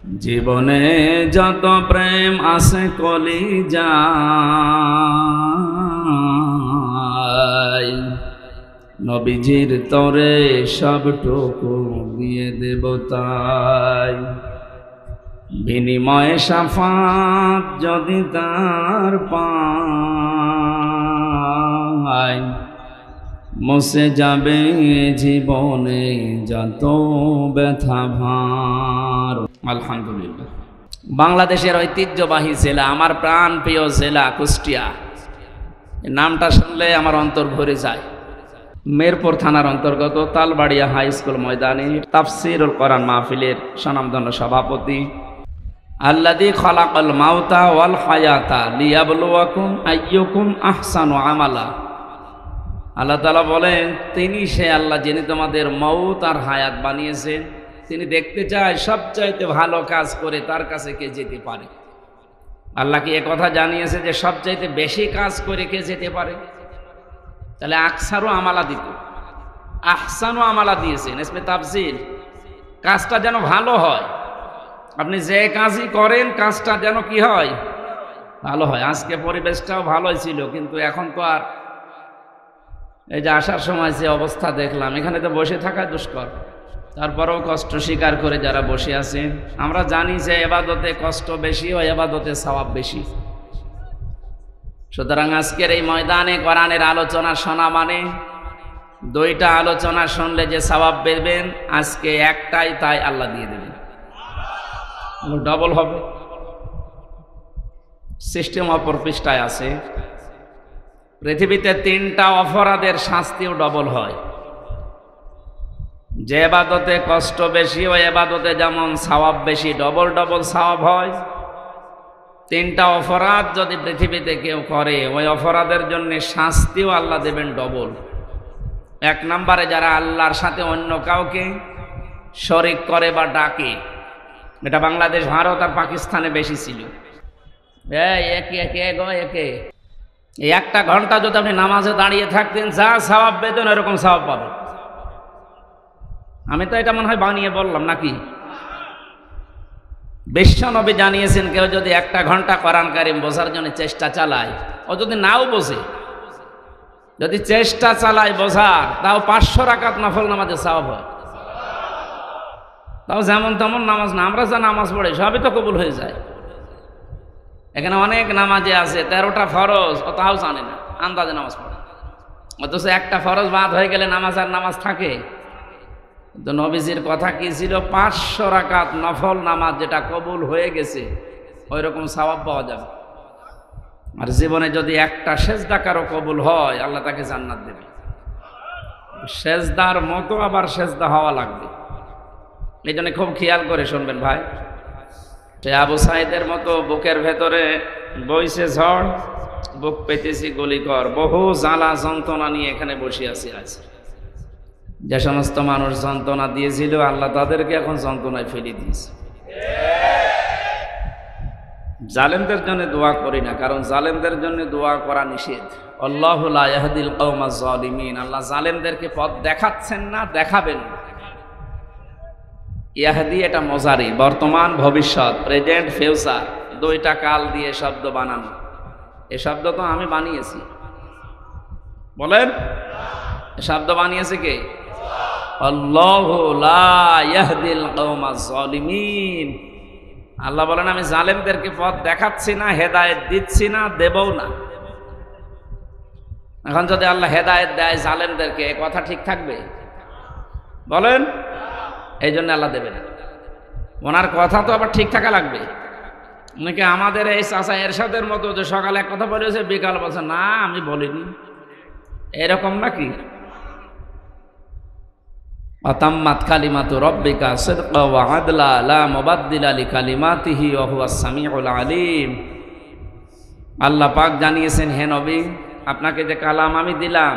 জীবনে যত প্রেম আছে কলিজায়, নবীজির তরে সবটুকু দিয়ে দেব তাই। বিনিময়ে শাফাত যদি তার পাই, মুছে যাবে জীবনে যত ব্যথা ভার। আলহামদুলিল্লাহ। বাংলাদেশের ঐতিহ্যবাহী জেলা, আমার প্রাণ প্রিয় জেলা কুষ্টিয়া। নামটা শুনলে আমার অন্তর ভরে যায়। মেরপুর থানার অন্তর্গত তালবাড়িয়া হাই স্কুল ময়দানে তাফসীরুল কোরআন মাহফিলের স্বনামধন্য সভাপতি আল্লাযী খালাকাল মাউতা ওয়াল হায়াতা লিয়াবলুয়াকুম আইয়ুকুম আহসানু আমালা। আল্লাহ তাআলা বলেন, তিনি সে আল্লাহ যিনি তোমাদের মউত আর হায়াত বানিয়েছেন। তিনি দেখতে চায় সবচাইতে ভালো কাজ করে তার কাছে কে যেতে পারে। আল্লাহ কি একথা জানিয়েছে যে সবচাইতে বেশি কাজ করে কে যেতে পারে? তাহলে আকসারু আমালা দিত, আহসানু আমালা দিয়েছেন। ইসমে তাফজিল, কাজটা যেন ভালো হয়। আপনি যে কাজই করেন কাজটা যেন কি হয়? ভালো হয়। আজকে পরিবেশটাও ভালোই ছিল, কিন্তু এখন তো আর এই যে আসার সময় যে অবস্থা দেখলাম, এখানে তো বসে থাকা দুষ্কর। তারপরেও কষ্ট স্বীকার করে যারা বসে আছেন, আমরা জানি যে এবাদতে কষ্ট বেশি ও এবাদতে সওয়াব বেশি। সুতরাং আজকের এই ময়দানে কোরআনের আলোচনা শোনা মানে দুইটা আলোচনা শুনলে যে সওয়াব পেবেন, আজকে একটাই তাই আল্লাহ দিয়ে দেবেন, ডবল হবে। সিস্টেম অপর পৃষ্ঠায় আছে, পৃথিবীতে 3টা অপরাধের শাস্তিও ডবল হয়। যে ইবাদতে কষ্ট বেশি ওই ইবাদতে যেমন সওয়াব বেশি, ডবল ডবল সওয়াব হয়। 3টা অপরাধ যদি পৃথিবীতে কেউ করে, ওই অপরাধের জন্য শাস্তিও আল্লাহ দেবেন ডবল। 1 নম্বরে যারা আল্লাহর সাথে অন্য কাউকে শরীক করে বা ডাকে, এটা বাংলাদেশ, ভারত আর পাকিস্তানে বেশি ছিল। একে এই 1টা ঘন্টা যদি আপনি নামাজে দাঁড়িয়ে থাকতেন, যা সওয়াব পেতেন এরকম সওয়াব পাবেন। আমি তো এটা মনে হয় বানিয়ে বললাম নাকি? বিশ্বনবী জানিয়েছেন, কেউ যদি 1টা ঘন্টা কোরআন কারীম বোঝার জন্য চেষ্টা চালায়, ও যদি নাও বোঝে, যদি চেষ্টা চালায় বোঝার, তাও 500 রাকাত নফল নামাজে সওয়াব হয়। তাও যেমন তেমন নামাজ না, আমরা যা নামাজ পড়ি সবই তো কবুল হয়ে যায়। এখানে অনেক নামাজে আছে 13টা ফরজ, ও তাও জানে না, আন্দাজে নামাজ পড়ে। অথচ 1টা ফরজ বাদ হয়ে গেলে নামাজ আর নামাজ থাকে। তো নবীজির কথা কি ছিল? 500 রাকাত নফল নামাজ যেটা কবুল হয়ে গেছে, ওই রকম সওয়াব পাওয়া যাবে। আর জীবনে যদি 1টা সেজদা কারো কবুল হয়, আল্লাহ তাকে জান্নাত দেবে। সেজদার মতো আবার সেজদা হওয়া লাগবে। এই জন্য খুব খেয়াল করে শুনবেন ভাই। সে আবু সাইদের মতো বুকের ভেতরে বইছে ঝড়, বুক পেতেছি গলিকর, বহু জ্বালা যন্ত্রণা নিয়ে এখানে বসে আছি। আজ যে সমস্ত মানুষ যন্ত্রণা দিয়েছিল, আল্লাহ তাদেরকে এখন যন্ত্রণায় ফেলে দিয়েছে। জালেমদের জন্য দোয়া করি না, কারণ জালেমদের জন্য দোয়া করা নিষেধ। আল্লাহু লা ইয়াহদিল কওমাজ জালিমিন। আল্লাহ জালেমদেরকে পথ দেখাচ্ছেন না, দেখাবেন না। ইয়াহদি এটা মজারি, বর্তমান ভবিষ্যৎ, প্রেজেন্ট ফিউচার, 2টা কাল দিয়ে শব্দ বানানো। এই শব্দ তো আমি বানিয়েছি, বলেন শব্দ বানিয়েছে কে? আল্লাহু লা ইয়াহদিল কওমাজ জালিমিন। আল্লাহ বলেন, আমি জালেমদেরকে পথ দেখাচ্ছি না, হেদায়েত দিচ্ছি না, দেবও না। এখন যদি আল্লাহ হেদায়েত দেয় জালেমদেরকে, এ কথা ঠিক থাকবে? বলেন। এই জন্য আল্লাহ দেবে না। ওনার কথা তো আবার ঠিক থাকা লাগবে। নাকি আমাদের এই চাচা এরশাদের মতো যে সকালে এক কথা বলেছে, বিকাল বলছে না আমি বলিনি, এরকম নাকি? আতাম্মাত কালিমাতু রাব্বিকা সিদকা ওয়া আদলা লা মুবাদদিলা লিকালিমাতিহি ওয়া হুয়াস সামিউল আলিম। আল্লাহ পাক জানিয়েছেন, হে নবী, আপনাকে যে কালাম আমি দিলাম,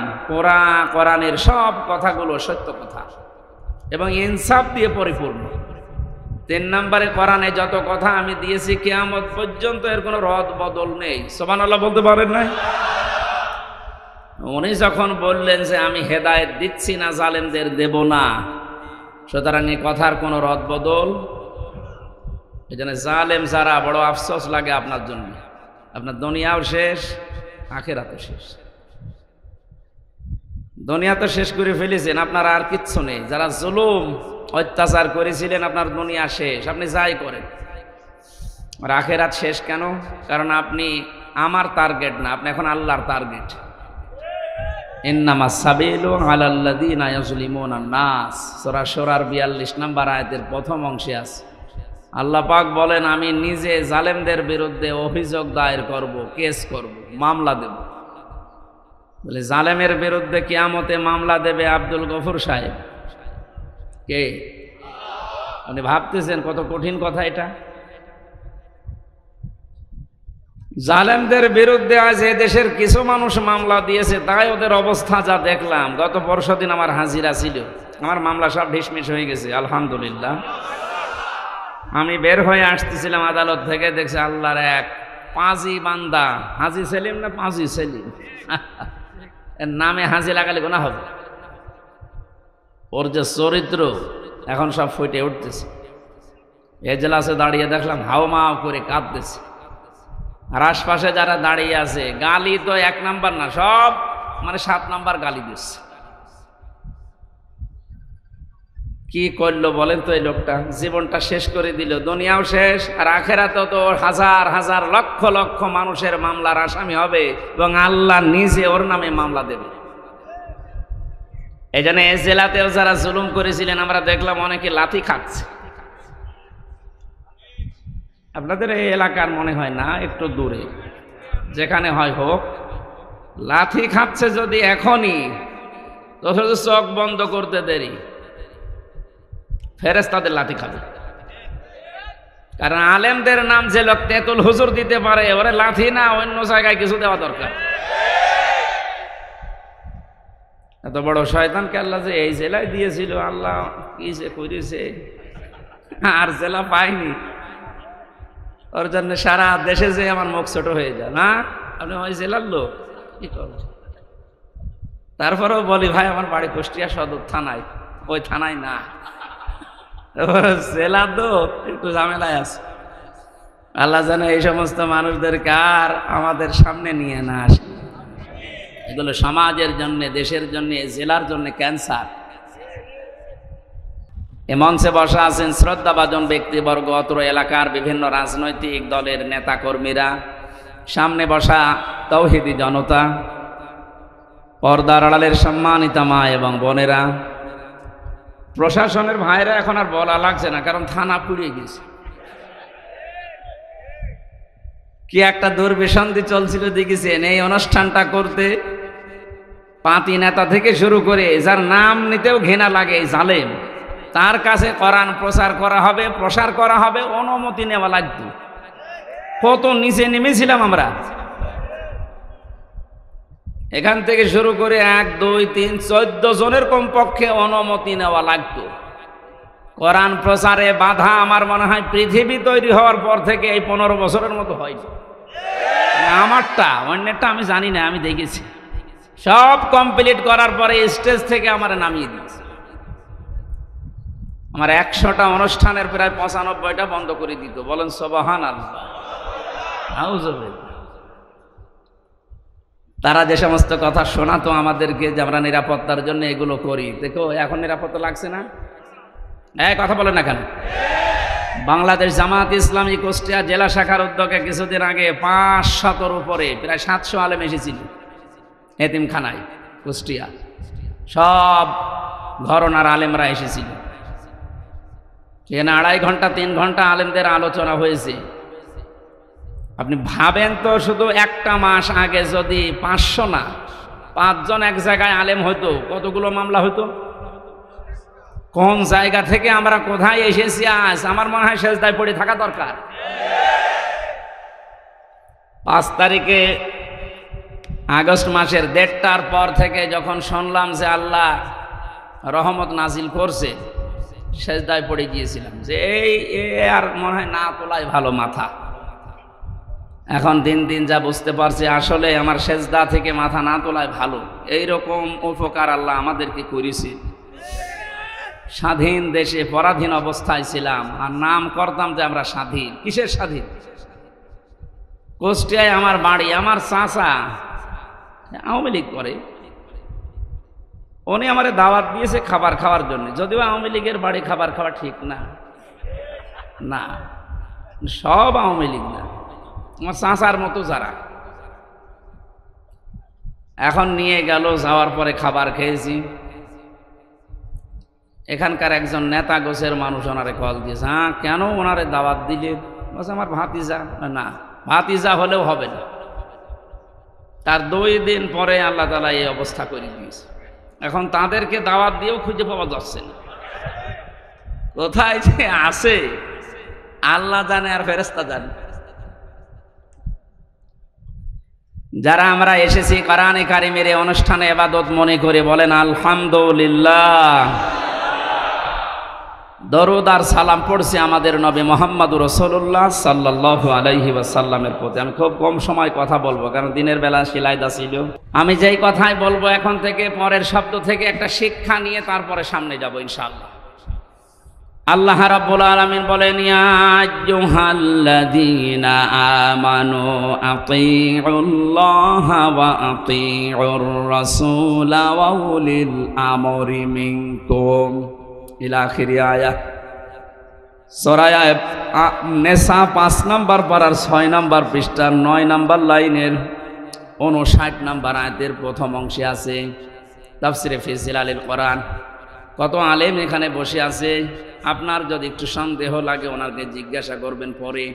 কোরআনের সব কথাগুলো সত্য কথা এবং ইনসাফ দিয়ে পরিপূর্ণ। 3 নম্বরে কোরআনে যত কথা আমি দিয়েছি কিয়ামত পর্যন্ত এর কোনো রদ বদল নেই। সুবহানাল্লাহ বলতে পারেন না? উনি যখন বললেন যে আমি হেদায়েত দিচ্ছি না, জালেমদের দেব না, সুতরাং এই কথার কোনো রদ বদল এই জন্য জালেম যারা বড় আফসোস লাগে আপনার জন্য। আপনার দুনিয়াও শেষ, আখিরাতও শেষ। দুনিয়া তো শেষ করে ফেলেছেন, আপনার আর কিচ্ছু নেই। যারা জুলুম অত্যাচার করেছিলেন, আপনার দুনিয়া শেষ, আপনি যাই করেন। আর আখিরাত শেষ কেন? কারণ আপনি আমার টার্গেট না, আপনি এখন আল্লাহর টার্গেট। ইন্নামাস সাবিলু আলাল্লাযিনা ইয়াজলিমুনান নাস, সূরা শুরার 42 নম্বর আয়াতের প্রথম অংশে আছে। আল্লাহ পাক বলেন, আমি নিজে জালেমদের বিরুদ্ধে অভিযোগ দায়ের করব, কেস করব, মামলা দেব। বলে জালেমের বিরুদ্ধে কিয়ামতে মামলা দেবে আব্দুল গফুর সাহেব। কে? আপনি ভাবতেছেন কত কঠিন কথা এটা। জালেমদের বিরুদ্ধে আজ এ দেশের কিছু মানুষ মামলা দিয়েছে, তাই ওদের অবস্থা যা দেখলাম। গত পরশুদিন আমার হাজিরা ছিল, আমার মামলা সব ঢিসমিস হয়ে গেছে আলহামদুলিল্লাহ। আমি বের হয়ে আসতেছিলাম আদালত থেকে, দেখছি আল্লাহর এক পাঁজি বান্দা, হাজি সেলিম না পাঁজি সেলিম, এর নামে হাজি লাগালে গোনা হবে। ওর যে চরিত্র এখন সব ফুটে উঠতেছে। এজলাসে দাঁড়িয়ে দেখলাম হাওমাও করে কাঁদতেছে। আর আশপাশে যারা দাঁড়িয়ে আছে, গালি তো 1 নাম্বার না, সব মানে 7 নাম্বার গালি দিচ্ছে। কি করলো বলেন তো এই লোকটা? জীবনটা শেষ করে দিল, দুনিয়াও শেষ, আর আখেরাতেও তো হাজার হাজার লক্ষ লক্ষ মানুষের মামলার আসামি হবে এবং আল্লাহ নিজে ওর নামে মামলা দেবে। এই জন্য এই জেলাতেও যারা জুলুম করেছিলেন, আমরা দেখলাম অনেকে লাথি খাচ্ছে। আপনাদের এই এলাকার মনে হয় না, একটু দূরে যেখানে হয় হোক, লাথি খাচ্ছে যদি এখনই, তো চোখ বন্ধ করতে দেরি, ফেরেশতাদের লাথি খাবে। কারণ আলেমদের নাম যে লোক তেতুল হুজুর দিতে পারে, ওরে লাথি না অন্য জায়গায় কিছু দেওয়া দরকার। এত বড় শয়তানকে আল্লাহ যে এই জেলায় দিয়েছিল, আল্লাহ কি যে করেছে, আর জেলা পাইনি। ওর জন্য সারা দেশে যে আমার মুখ ছোট হয়ে যায় না, আপনি ওই জেলার লোক, কি করব? তারপরেও বলি ভাই আমার বাড়ি কুষ্টিয়া সদর থানায়, ওই থানায় না, জেলা তো একটু ঝামেলায় আছে। আল্লাহ যেন এই সমস্ত মানুষদেরকে আর আমাদের সামনে নিয়ে না আসে। এগুলো সমাজের জন্য, দেশের জন্য, জেলার জন্য ক্যান্সার। এ মঞ্চে বসা আছেন শ্রদ্ধাভাজন ব্যক্তিবর্গ, অত্র এলাকার বিভিন্ন রাজনৈতিক দলের নেতা কর্মীরা, সামনে বসা তৌহিদি জনতা, পর্দার আড়ালের সম্মানিতা মা এবং বোনেরা, প্রশাসনের ভাইরা। এখন আর বলা লাগছে না, কারণ থানা পুড়িয়ে গেছে। কি একটা দুর্বিসন্ধি চলছিল দেখেছেন এই অনুষ্ঠানটা করতে। পাতি নেতা থেকে শুরু করে যার নাম নিতেও ঘৃণা লাগে, জালেম, তার কাছে কোরআন প্রচার করা হবে, অনুমতি নেওয়া লাগতো। কত নিচে নেমেছিলাম আমরা। এখান থেকে শুরু করে 1, 2, 3, 14 জনের কমপক্ষে অনুমতি নেওয়া লাগতো। কোরআন প্রচারে বাধা আমার মনে হয় পৃথিবী তৈরি হওয়ার পর থেকে এই 15 বছরের মতো হয়নি। আমারটা, অন্যেরটা আমি জানি না, আমি দেখেছি। সব কমপ্লিট করার পরে স্টেজ থেকে আমার নামিয়ে দিয়েছে। আমার 100টা অনুষ্ঠানের প্রায় 95টা বন্ধ করে দিত। বলেন সুবহানাল্লাহ। তারা যে সমস্ত কথা শোনাতো আমাদেরকে যে আমরা নিরাপত্তার জন্য এগুলো করি, দেখো এখন নিরাপত্তা লাগছে না। কথা বলেন না কেন? বাংলাদেশ জামাত ইসলামী কুষ্টিয়া জেলা শাখার উদ্যোগে কিছুদিন আগে 500-র উপরে প্রায় 700 আলেম এসেছিল এতিমখানায় কুষ্টিয়া। সব ঘরনার আলেমরা এসেছিল। এখানে 2.5 ঘন্টা 3 ঘন্টা আলেমদের আলোচনা হয়েছে। আপনি ভাবেন তো, শুধু একটা মাস আগে যদি 500 না 5 জন এক জায়গায় আলেম হইতো, কতগুলো মামলা হইতো? কোন জায়গা থেকে আমরা কোথায় এসেছি আজ? আমার মনে হয় সেজদায় পড়ে থাকা দরকার। 5 তারিখে আগস্ট মাসের 1:30টার পর থেকে যখন শুনলাম যে আল্লাহ রহমত নাজিল করছে, সেজদায় পড়ে গিয়েছিলাম যে আর মনে হয় না তোলাই ভালো মাথা। এখন দিন দিন যা বুঝতে পারছি, আসলে আমার সেজদা থেকে মাথা না তোলায় ভালো। এইরকম উপকার আল্লাহ আমাদেরকে করেছে। স্বাধীন দেশে পরাধীন অবস্থায় ছিলাম, আর নাম করতাম যে আমরা স্বাধীন। কিসের স্বাধীন? কুষ্টিয়ায় আমার বাড়ি, আমার চাচা আওয়ামী লীগ করে, উনি আমারে দাওয়াত দিয়েছে খাবার খাওয়ার জন্য। যদিও আওয়ামী লীগের বাড়ি খাবার খাওয়া ঠিক না, না সব আওয়ামী লীগ না, আমার চাচার মতো যারা। এখন নিয়ে গেল, যাওয়ার পরে খাবার খেয়েছি। এখানকার একজন নেতা গোছের মানুষ ওনারে কল দিয়েছে। হ্যাঁ, কেন ওনারে দাওয়াত দিলে? বলছে আমার ভাতিজা। না, ভাতিজা হলেও হবে না। তার 2 দিন পরে আল্লাহ তাআলা এই অবস্থা করে দিয়েছে। এখন তাদেরকে দাওয়াত দিয়েও খুঁজে পাওয়া যাচ্ছে না, কোথায় যে আছে আল্লাহ জানে আর ফেরেশতা জানে। যারা আমরা এসেছি কোরআনে কারিমের এই অনুষ্ঠানে ইবাদত মনে করে বলেন আলহামদুলিল্লাহ। দরুদ আর সালাম পড়ছি আমাদের নবী মুহাম্মদুর রাসূলুল্লাহ সাল্লাল্লাহু আলাইহি ওয়াসাল্লামের প্রতি। আমি খুব কম সময় কথা বলবো, কারণ দিনের বেলা শিলাইদা ছিল। আমি যেই কথাই বলবো এখন থেকে পরের শব্দ থেকে একটা শিক্ষা নিয়ে তারপরে সামনে যাব ইনশাআল্লাহ। আল্লাহ রাব্বুল আলামিন বলেন, ইয়া আইয়ুহাল্লাযীনা আমানু আতিউল্লাহা ওয়া আতিউর রাসূলা ওয়া উলিল আমরি মিনকুম ইলা আখিরি আয়াত। সূরা নিসা 5 নম্বর পারার 6 নম্বর পৃষ্ঠার 9 নম্বর লাইনের 59 নম্বর আয়াতের প্রথম অংশে আছে তাফসিরে ফি জিলালিল কোরআন। কত আলেম এখানে বসে আছে, আপনার যদি একটু সন্দেহ লাগে ওনাকে জিজ্ঞাসা করবেন পরে।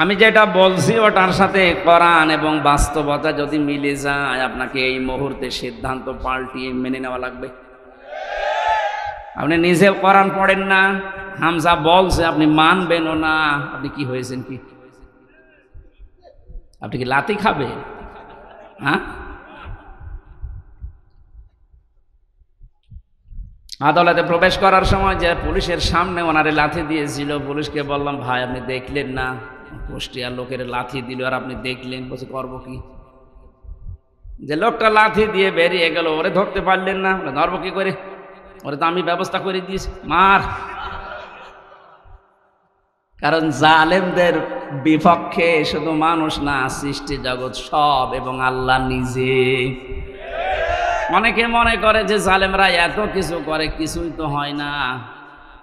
আমি যেটা বলছি ওটার সাথে কোরআন এবং বাস্তবতা যদি মিলে যায়, আপনাকে এই মুহূর্তে সিদ্ধান্ত পাল্টিয়ে মেনে নেওয়া লাগবে। আপনি নিজে কোরআন পড়েন না, হামজা বলছে আপনি মানবেনও না, আপনি কি হয়েছেন? কি আপনি কি লাথি খাবে? হ্যাঁ, আদালতে প্রবেশ করার সময় যে পুলিশের সামনে ওনারে লাথি দিয়েছিল, পুলিশকে বললাম ভাই আপনি দেখলেন না কুষ্টিয়ার লোকের লাথি দিল আর আপনি দেখলেন? বলছে করবো কি? যে লোকটা লাথি দিয়ে বেরিয়ে গেল ওরে ধরতে পারলেন না? ধরবো কি করে? ওরে তো আমি ব্যবস্থা করে দিয়েছি, মার। কারণ জালেমদের বিপক্ষে শুধু মানুষ না, সৃষ্টি জগৎ সব এবং আল্লাহ নিজে। অনেকে মনে করে যে জালেমরা এত কিছু করে, কিছুই তো হয় না।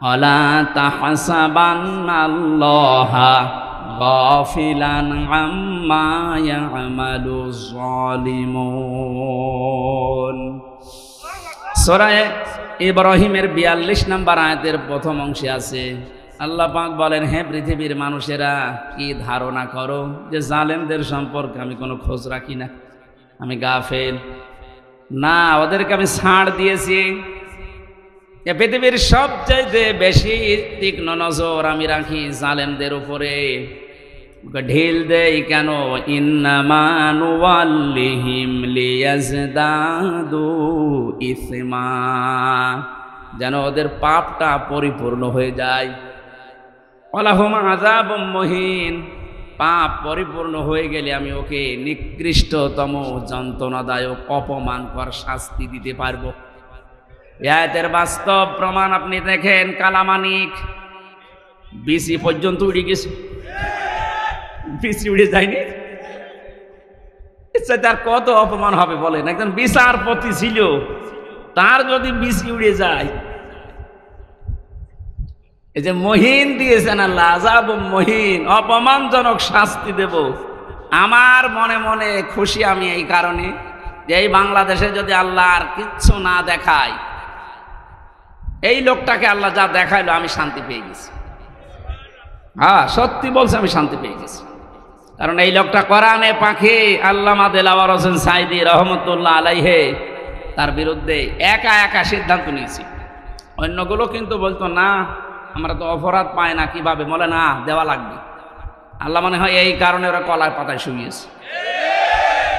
ওয়ালা তাহসাবান্নাল্লাহা গাফিলান আম্মা ইয়ামালুজ জালিমুন। সূরা ইব্রাহিমের 42 নম্বর আয়াতের প্রথম অংশে আছে আল্লাহ পাক বলেন, হে পৃথিবীর মানুষেরা, কি ধারণা করো যে জালেমদের সম্পর্কে আমি কোনো খোঁজ রাখি না, আমি গাফেল? না, ওদেরকে আমি ছাড় দিয়েছি। পৃথিবীর সবচাইতে বেশি তীক্ষ্ণ নজর আমি রাখি জালেমদের উপরে। ঢিল দেই কেন? ইন্নামা নুওয়াল্লিহিম লিয়াজদাদু ইসমা, যেন ওদের পাপটা পরিপূর্ণ হয়ে যায়। ওয়ালাহুম আযাবুম মুহিন, পাপ পরিপূর্ণ হয়ে গেলে আমি ওকে নিকৃষ্টতম যন্ত্রণাদায়ক অপমানকর শাস্তি দিতে পারবো। আয়াতের বাস্তব প্রমাণ আপনি দেখেন, কালামানিক বিসি পর্যন্ত উড়ে গেছে। বিসি উড়ে যায়নি? তার কত অপমান হবে বলেন? একজন বিচারপতি ছিল, তার যদি বিসি উড়ে যায়। এই যে মহিন দিয়েছেন আল্লাহ, আযাবুম মহিন, অপমানজনক শাস্তি দেব। আমার মনে মনে খুশি আমি এই কারণে যে এই বাংলাদেশে যদি আল্লাহ আর কিচ্ছু না দেখায়, এই লোকটাকে আল্লাহ যা দেখাইলো আমি শান্তি পেয়ে গেছি। হ্যাঁ, সত্যি বলছে, আমি শান্তি পেয়ে গেছি। কারণ এই লোকটা কোরআনে পাখি আল্লামা দেলাওয়ার হোসেন সাইদি রহমতুল্লাহ আলাইহে তার বিরুদ্ধে একা একা সিদ্ধান্ত নিয়েছি। অন্যগুলো কিন্তু বলতো না, আমরা তো অপরাধ পাই না, কিভাবে? বলে না, দেওয়া লাগবে। আল্লাহ মনে হয় এই কারণে ওরা কলার পাতায় শুয়েছে।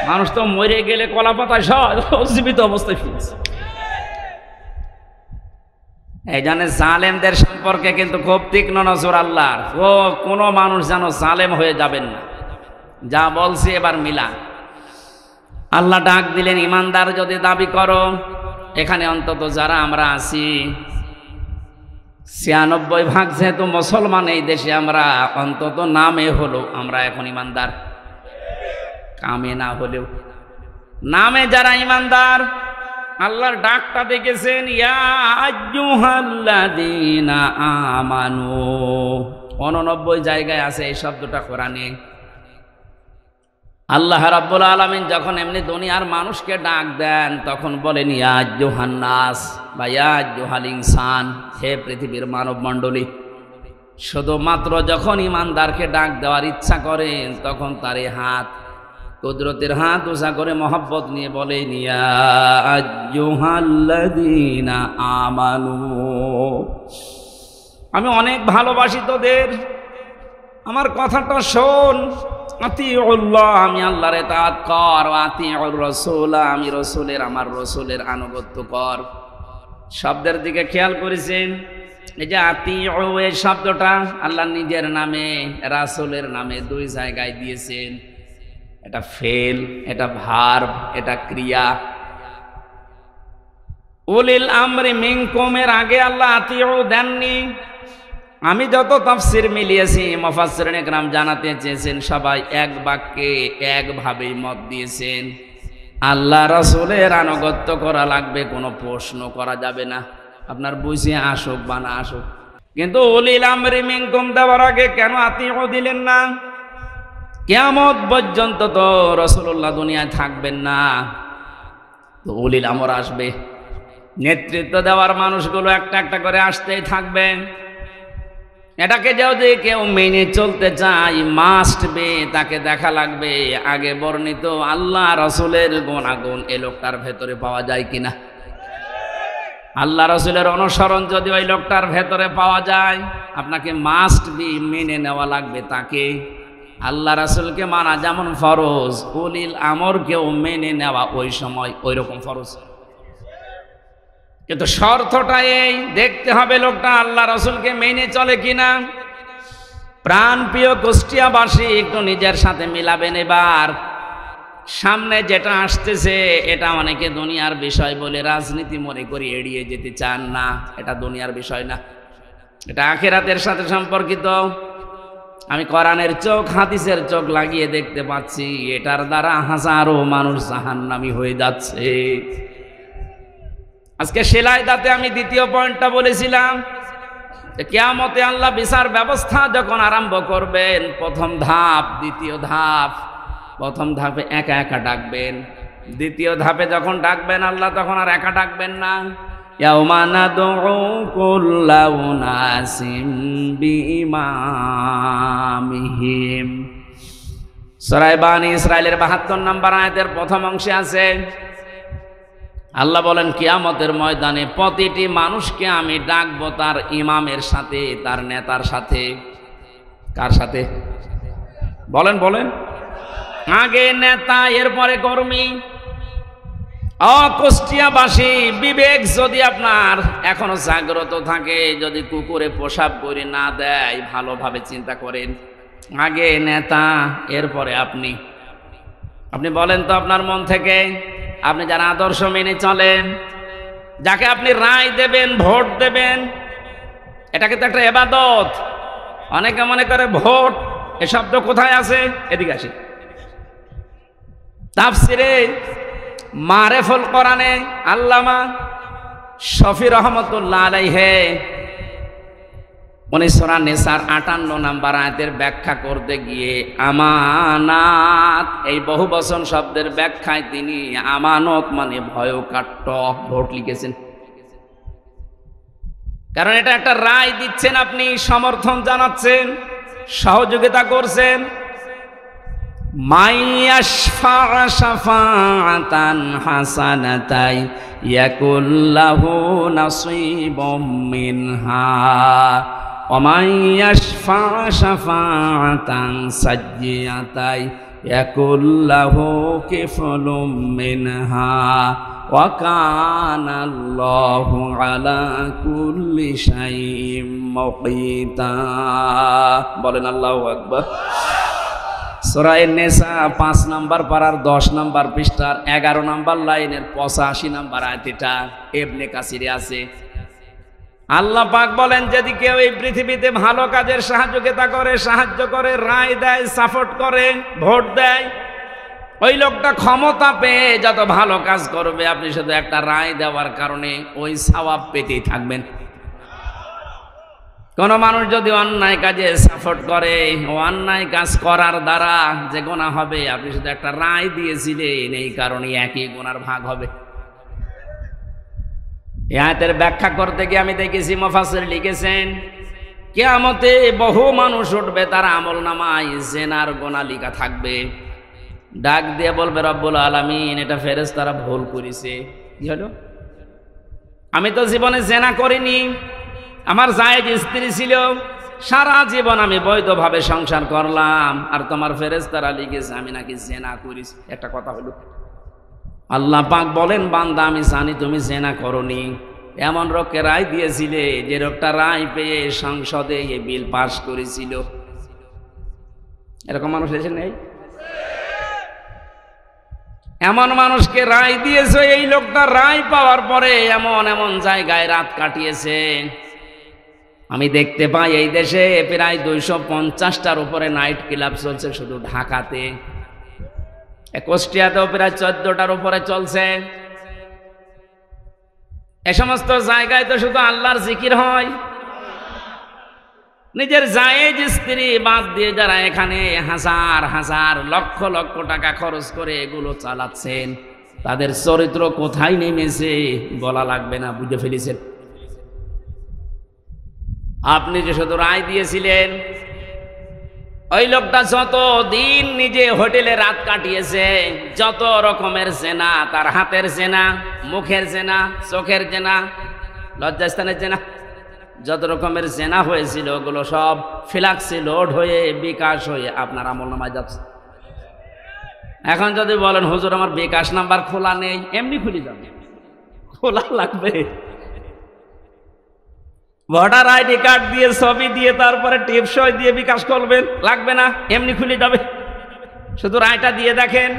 মানুষ তো মরে গেলে কলা পাতায় জীবিত অবস্থায় শুয়েছে। এই জন্য জালেমদের সম্পর্কে কিন্তু খুব তীক্ষ্ণ নজর আল্লাহর। ও কোনো মানুষ যেন জালেম হয়ে যাবেন না। যা বলছি এবার মিলা। আল্লাহ ডাক দিলেন, ইমানদার যদি দাবি করো, এখানে অন্তত যারা আমরা আছি ৯৬ ভাগ যেহেতু মুসলমান এই দেশে, আমরা অন্তত নামে হলো আমরা এখন ইমানদার, কামে না হলেও নামে যারা ইমানদার। আল্লাহর ডাকটা দেখেছেন, ইয়া আইয়ুহাল্লাযীনা আমানু। ৮৯ জায়গায় আছে এই শব্দটা কোরআনে। আল্লাহ রাব্বুল আলামিন যখন এমনি দুনিয়ার মানুষকে ডাক দেন তখন বলেন ইয়া আইয়ুহান নাস বা ইয়া আইয়ুহাল ইনসান, হে পৃথিবীর মানব মণ্ডলী। শুধুমাত্র যখন ইমানদারকে ডাক দেওয়ার ইচ্ছা করেন তখন তার এই হাত, কুদরতের হাত উঁচা করে মহব্বত নিয়ে বলেন ইয়া আইয়ুহাল্লাযীনা আমানু, আমি অনেক ভালোবাসি তোদের, আমার কথাটা শোন। আতিউল্লাহ, আমি আল্লাহর ইতাআত কর। আতিউর রাসূল, আমি রাসূলের, আমার রাসূলের আনুগত্য কর। শব্দের দিকে খেয়াল করেছেন? এই যে আতিউ, এই শব্দটা আল্লাহ নিজের নামে রাসূলের নামে 2 জায়গায় দিয়েছেন। এটা ফেল, এটা ভার্ব, এটা ক্রিয়া। উলিল আমরি মিনকুমের আগে আল্লাহ আতিউ দেননি। আমি যত তাফসীর মিলিয়েছি, মুফাসসিরিন ইকরাম জানাতে চেয়েছেন, সবাই এক বাক্যে একভাবেই মত দিয়েছেন, আল্লাহ রাসূলের আনুগত্য করা লাগবে, কোনো প্রশ্ন করা যাবে না, আপনার বুঝে আসুক বা না আসুক। কিন্তু উলিল আমরি মিনকুম দেওয়ার আগে কেন আতিউ দিলেন না? কিয়ামত পর্যন্ত তো রাসূলুল্লাহ দুনিয়ায় থাকবেন না, তো উলিল আমর আসবে। নেতৃত্ব দেওয়ার মানুষগুলো একটা একটা করে আসতেই থাকবে। এটাকে যদি কেউ মেনে চলতে চায়, মাস্ট বে, তাকে দেখা লাগবে আগে বর্ণিত আল্লাহ রাসূলের গুণাগুণ এ লোকটার ভেতরে পাওয়া যায় কিনা। আল্লাহ রাসূলের অনুসরণ যদি ওই লোকটার ভেতরে পাওয়া যায়, আপনাকে মাস্ট বি মেনে নেওয়া লাগবে তাকে। আল্লাহ রাসূলকে মানা যেমন ফরজ, উলিল আমরকেও মেনে নেওয়া ওই সময় ওই রকম ফরজ। কিন্তু শর্তটা এই, দেখতে হবে লোকটা আল্লাহ রাসূলকে মেনে চলে কিনা। প্রাণপ্রিয় কুষ্টিয়াবাসী, একটু নিজের সাথে মিলাবেন এবার। সামনে যেটা আসতেছে এটা অনেকে দুনিয়ার বিষয় বলে রাজনীতি মনে করে এড়িয়ে যেতে চান না। এটা দুনিয়ার বিষয় না, এটা আখিরাতের সাথে সম্পর্কিত। আমি কোরআনের চোখ, হাদিসের চোখ লাগিয়ে দেখতে পাচ্ছি, এটার দ্বারা হাজারো মানুষ জাহান্নামী হয়ে যাচ্ছে। আজকে সেলাই দাতে আমি দ্বিতীয় পয়েন্টটা বলেছিলাম, কিয়ামতে আল্লাহ বিচার ব্যবস্থা যখন আরম্ভ করবেন, প্রথম ধাপ, দ্বিতীয় ধাপ। প্রথম ধাপে একা একা ডাকবেন, দ্বিতীয় ধাপে যখন ডাকবেন আল্লাহ তখন আর একা ডাকবেন না। ইয়াউমা নাদউ কুল্লা উনাসিম বিইমামিহিম। সূরা বানী ইসরাঈলের ৭২ নম্বর আয়াতের প্রথম অংশে আছে, আল্লাহ বলেন কিয়ামতের ময়দানে প্রতিটি মানুষকে আমি ডাকবো তার ইমামের সাথে, তার নেতার সাথে। কার সাথে বলেন? বলেন। আগে নেতা, এরপরে কর্মী। কুষ্টিয়াবাসী, বিবেক যদি আপনার এখনো জাগ্রত থাকে, যদি কুকুরে পেশাব করে না দেয়, ভালোভাবে চিন্তা করেন। আগে নেতা, এরপরে আপনি। আপনি বলেন তো আপনার মন থেকে, আপনি যারা আদর্শ মেনে চলেন, যাকে আপনি রায় দেবেন, ভোট দেবেন, এটাকে তো একটা ইবাদত। অনেকে মনে করে ভোট এ শব্দ কোথায় আছে? এদিকে আসি। তাফসিরে মারেফুল কোরআনে আল্লামা শফি রহমতুল্লাহ আলাইহি উনি সূরা নিসার ৫৮ নম্বর আয়াতের ব্যাখ্যা করতে গিয়ে আমানাত, এই বহুবচন শব্দের ব্যাখ্যায় তিনি আমানত মানে ভয়কাট্য ভোট লিখেছেন। কারণ এটা একটা রায় দিচ্ছেন, আপনি সমর্থন জানাচ্ছেন, সহযোগিতা করছেন। মাইয়াশফা শাফাআতান হাসানাতাই ইয়াকুল্লাহু নাসীবুম মিনহা ওয়া মাইয়াশফা শাফাআতান সাজ্জিয়াতাই ইয়াকুল্লাহু কিফলুম মিনহা ওয়া কানাল্লাহু আলা কুল্লি শাইইন মুকীতা। বলেন আল্লাহু আকবার। সূরা নিসা ৫ নম্বর পারার ১০ নম্বর পৃষ্ঠার ১১ নম্বর লাইনের ৮৫ নম্বর আয়াত, এটা ইবনে কাসিরে আছে। আল্লাহ পাক বলেন যদি কেউ এই পৃথিবীতে ভালো কাজের সাহায্য করে, রায় দেয়, সাপোর্ট করে, ভোট দেয়, ওই লোকটা ক্ষমতা পেয়ে যত ভালো কাজ করবে আপনি শুধু একটা রায় দেওয়ার কারণে ওই সওয়াব পেতেই থাকবেন। কোন মানুষ যদি অন্যায় কাজে সাপোর্ট করে, ও অন্যায় কাজ করার দ্বারা যে গুনাহ হবে আপনি শুধু একটা রায় দিয়েছিলেন এই কারণে একই গুনার ভাগ হবে। এই আয়াতের ব্যাখ্যা করতে গিয়ে আমি দেখেছি মুফাসসির লিখেছেন কিয়ামতে বহু মানুষ উঠবে, তার আমলনামায় জিনার গুনাহ লেখা থাকবে। ডাক দিয়ে বলবে রব্বুল আলামিন এটা ফেরেশতারা ভুল করেছে। কি হলো? আমি তো জীবনে জিনা করিনি, আমার জায়েজ স্ত্রী ছিল, সারা জীবন আমি বৈধভাবে সংসার করলাম, আর তোমার ফেরেশতারা লিখেছে আমি নাকি জিনা করেছি। একটা কথা হলো, আল্লাহ পাক বলেন বান্দা আমি জানি তুমি জিনা করনি। এমন লোককে রায় দিয়েছিলে যে লোকটা রায় পেয়ে সংসদে এই বিল পাস করেছিল। এরকম মানুষ এসে নেই? এমন মানুষকে রায় দিয়েছে, এই লোকটা রায় পাওয়ার পরে এমন এমন জায়গায় রাত কাটিয়েছে। আমি দেখতে পাই এই দেশে প্রায় 250টার উপরে নাইট ক্লাব চলছে শুধু ঢাকাতে, কুষ্টিয়াতেও প্রায় 14টার উপরে চলছে। এ সমস্ত জায়গায় তো শুধু আল্লাহর জিকির হয়। নিজের জায়েজ স্ত্রী বাদ দিয়ে যারা এখানে হাজার হাজার লক্ষ লক্ষ টাকা খরচ করে এগুলো চালাচ্ছেন, তাদের চরিত্র কোথায় নেমেছে বলা লাগবে না, বুঝে ফেলেছেন। আপনি যে শুধু রায় দিয়েছিলেন, ওই লোকটা যত দিন নিজে হোটেলে রাত কাটিয়েছে, যত রকমের জেনা, তার হাতের জেনা, মুখের জেনা, চোখের জেনা, লজ্জাস্থানের জেনা, যত রকমের জেনা হয়েছিল ওগুলো সব ফ্ল্যাক্সে লোড হয়ে বিকাশ হয়ে আপনার আমলনামায় যাচ্ছে। এখন যদি বলেন হুজুর আমার বিকাশ নাম্বার খোলা নেই, এমনি খুলে যাবে, খোলা লাগবে। ভোটার আইডি কার্ড দিয়ে ছবি দিয়ে তারপরে টিপসই দিয়ে বিকাশ করবেন, লাগবে না, এমনি খুলে যাবে। শুধু রায়টা দিয়ে দেখেন।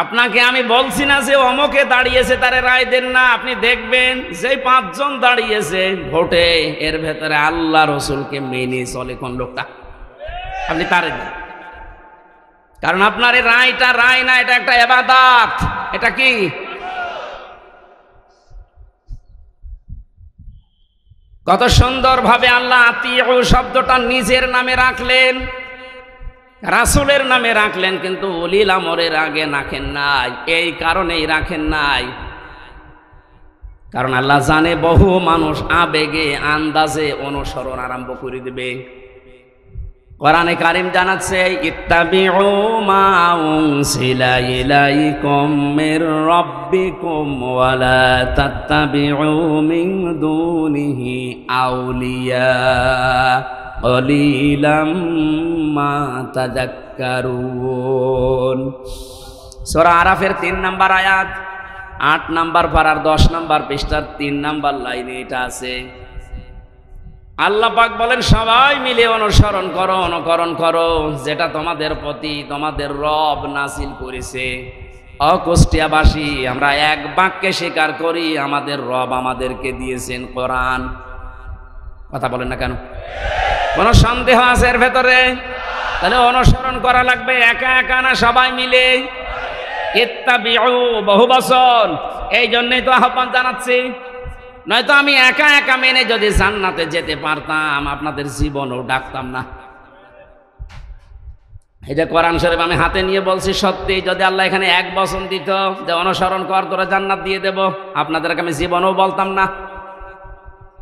আপনাকে আমি বলছি না যে অমকে দাঁড়িয়েছে তারে রায় দেন না, আপনি দেখবেন যে 5 জন দাঁড়িয়েছে ভোটে, এর ভেতরে আল্লাহ রসুলকে মেনে চলে কোন লোকটা, আপনি তারে দেন। কারণ আপনার এই রায়টা রায় না, এটা একটা ইবাদত। এটা কি? কত সুন্দর ভাবে আল্লাহ আতিউ শব্দটা নিজের নামে রাখলেন, রাসূলের নামে রাখলেন, কিন্তু উলিল আমরের আগে রাখেন নাই। এই কারণেই রাখেন নাই, কারণ আল্লাহ জানে বহু মানুষ আবেগে আন্দাজে অনুসরণ আরম্ভ করে দেবে। কোরআনে কারীম জানাচ্ছে ইত্তাবিউ মা উনসিলা ইলাইকুম মির রাব্বিকুম ওয়া লা তাত্তাবিউ মিন দুনিহি আউলিয়া কলিলাম মা তাযাক্কারুন। সূরা আরাফের 3 নম্বর আয়াত, 8 নম্বর পারার 10 নম্বর পৃষ্ঠার 3 নম্বর লাইনে এটা আছে। আল্লাহ পাক বলেন সবাই মিলে অনুকরণ করো যেটা তোমাদের প্রতি তোমাদের রব নাযিল করেছে। কুষ্টিয়াবাসী আমরা এক বাক্যে স্বীকার করি আমাদের রব আমাদেরকে দিয়েছেন কোরআন। কথা বলেন না কেন? কোনো সন্দেহ আছে এর ভেতরে? তাহলে অনুসরণ করা লাগবে, একা একা না, সবাই মিলে। ইত্তাবিউ বহু বচন, এই জন্যই তো আহ্বান জানাচ্ছি। নয়তো আমি একা একা মেনে যদি জান্নাতে যেতে পারতাম আপনাদের জীবনও ডাকতাম না। এটা কোরআন শরীফ আমি হাতে নিয়ে বলছি, সত্যি যদি আল্লাহ এখানে 1 বচন দিত যে অনুসরণ কর তোরা জান্নাত দিয়ে দেব, আপনাদেরকে আমি জীবনও বলতাম না।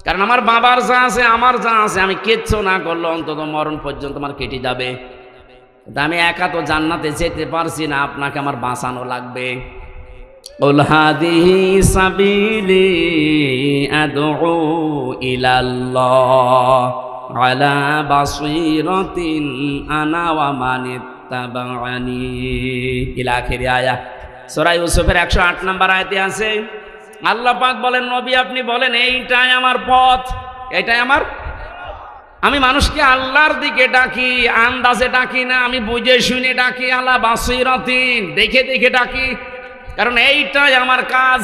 কারণ আমার বাবার যা আছে, আমার যা আছে, আমি কিচ্ছু না করলে অন্তত মরণ পর্যন্ত আমার কেটে যাবে। আমি একা তো জান্নাতে যেতে পারছি না, আপনাকে আমার বাঁচানো লাগবে। কুল হাদিহি সাবিলি আদউ ইলাল্লাহ আলা বাসীরাতিন আনা ওয়া মানিত্তাবা'আনি ইলা আখিরি আয়াত। সূরা ইউসুফের 108 নম্বর আয়াতে আছে আল্লাহ পাক বলেন নবী আপনি বলেন এইটাই আমার পথ, এটাই আমার, আমি মানুষকে আল্লাহর দিকে ডাকি, আন্দাজে ডাকি না, আমি বুঝে শুনে ডাকি, আলা বাসীরাতিন দেখে দেখে ডাকি, কারণ এইটাই আমার কাজ।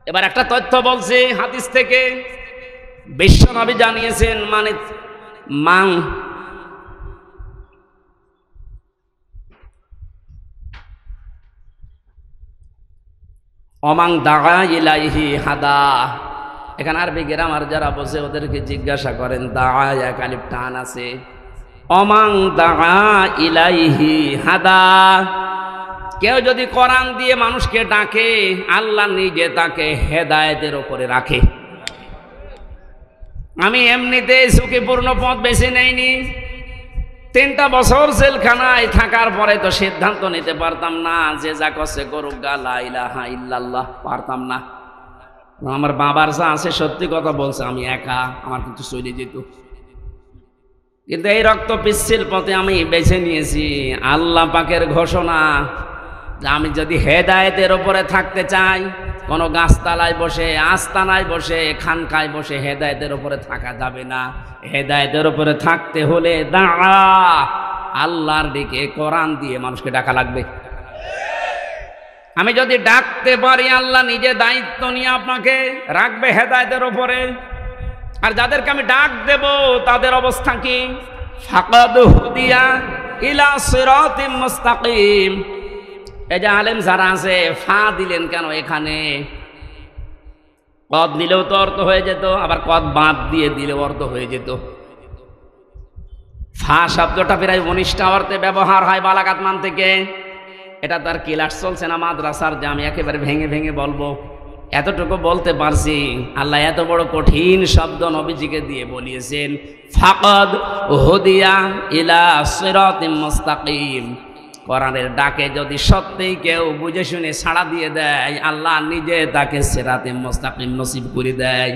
এবার একটা তথ্য বলছি হাদিস থেকে, বিশ্বনবী জানিয়েছেন মানে মাং অমাং দাগা ইলাইহি হাদা। এখানে আরবি গ্রামার যারা বসে ওদেরকে জিজ্ঞাসা করেন, দাগা এক আলিফ টান আছে, অমাং দাগা ইলাইহি হাদা। কেউ যদি কোরআন দিয়ে মানুষকে ডাকে, আল্লাহ নিজে তাকে হেদায়েতের উপরে রাখে। আমি এমনিতে ঝুঁকিপূর্ণ পথ বেছে নেইনি। 3টা বছর জেলখানায় থাকার পরে তো সিদ্ধান্ত নিতে পারতাম না যে যা করছে করুক গা, লা ইলাহা ইল্লাল্লাহ, পারতাম না। আমার বাবার যা আছে সত্যি কথা বলছে, আমি একা, আমার কিছু চলে যেত। কিন্তু এই রক্ত পিচ্ছিল পথে আমি বেছে নিয়েছি। আল্লাহ পাকের ঘোষণা যে আমি যদি হেদায়েতের উপরে থাকতে চাই, কোনো গাছতলায় বসে, আস্তানায় বসে, খানকায় বসে হেদায়েতের উপরে থাকা যাবে না। হেদায়েতের উপরে থাকতে হলে দাঁড়া আল্লাহর দিকে কোরআন দিয়ে মানুষকে ডাকা লাগবে। আমি যদি ডাকতে পারি, আল্লাহ নিজে দায়িত্ব নিয়ে আপনাকে রাখবে হেদায়েতের উপরে। আর যাদেরকে আমি ডাক দেব তাদের অবস্থা কি? ফাকাদ হুদিয়া ইলা সিরাতিম মুস্তাকিম। এই যে আলেম যারা আছে, ফা দিলেন কেন এখানে? কদ দিলেও তো অর্থ হয়ে যেত, আবার কদ বাদ দিয়ে দিলেও অর্থ হয়ে যেত। ফা শব্দটা প্রায় 19টা অর্থে ব্যবহার হয় বালাগাত মান থেকে। এটা তার ক্লাস চলছে না মাদ্রাসার, যে আমি একেবারে ভেঙে ভেঙে বলবো। এতটুকু বলতে পারছি, আল্লাহ এত বড় কঠিন শব্দ নবীজিকে দিয়ে বলিয়েছেন, ফাকাদ হুদিয়া ইলা সিরাতিম মুস্তাকিম। কোরআনের ডাকে যদি সত্যিই কেউ বুঝে শুনে ছাড়া দিয়ে দেয়, আল্লাহ নিজে তাকে সিরাতে মুস্তাকিম নসিব করে দেয়।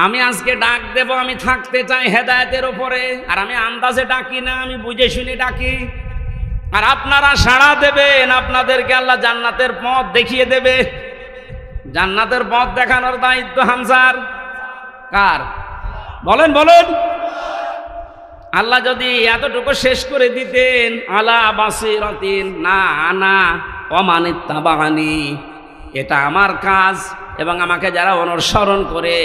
আমি আজকে ডাক দেব, আমি থাকতে চাই হেদায়েতের উপরে। আর আমি আন্দাজে ডাকি না, আমি বুঝে শুনে ডাকি। আর আপনারা সাড়া দেবেন, আপনাদেরকে আল্লাহ জান্নাতের পথ দেখিয়ে দেবে। জান্নাতের পথ দেখানোর দায়িত্ব হামজার কার? বলেন বলেন। আল্লাহ যদি এতটুকু শেষ করে দিতেন, আলা বাসিরাতিন, না আনা ওয়ামানিত্তাবানি, এটা আমার কাজ এবং আমাকে যারা অনুসরণ করে,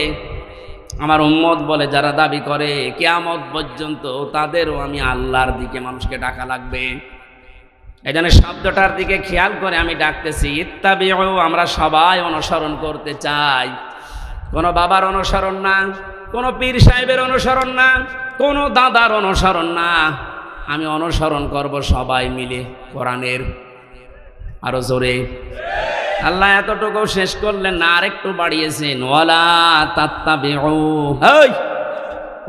আমার উম্মত বলে যারা দাবি করে, কিয়ামত পর্যন্ত তাদেরও আমি আল্লাহর দিকে মানুষকে ডাকা লাগবে। এই জন্য শব্দটার দিকে খেয়াল করে আমি ডাকতেছি, ইত্তাবিউ, আমরা সবাই অনুসরণ করতে চাই। কোনো বাবার অনুসরণ না, কোনো পীর সাহেবের অনুসরণ না, কোনো দাদার অনুসরণ না। আমি অনুসরণ করব সবাই মিলে কোরআনের। আরো জোরে। আল্লাহ এতটুকু শেষ করলেন না, আরেকটু বাড়িয়েছেন, ওয়ালা তাত্তাবিউ, এই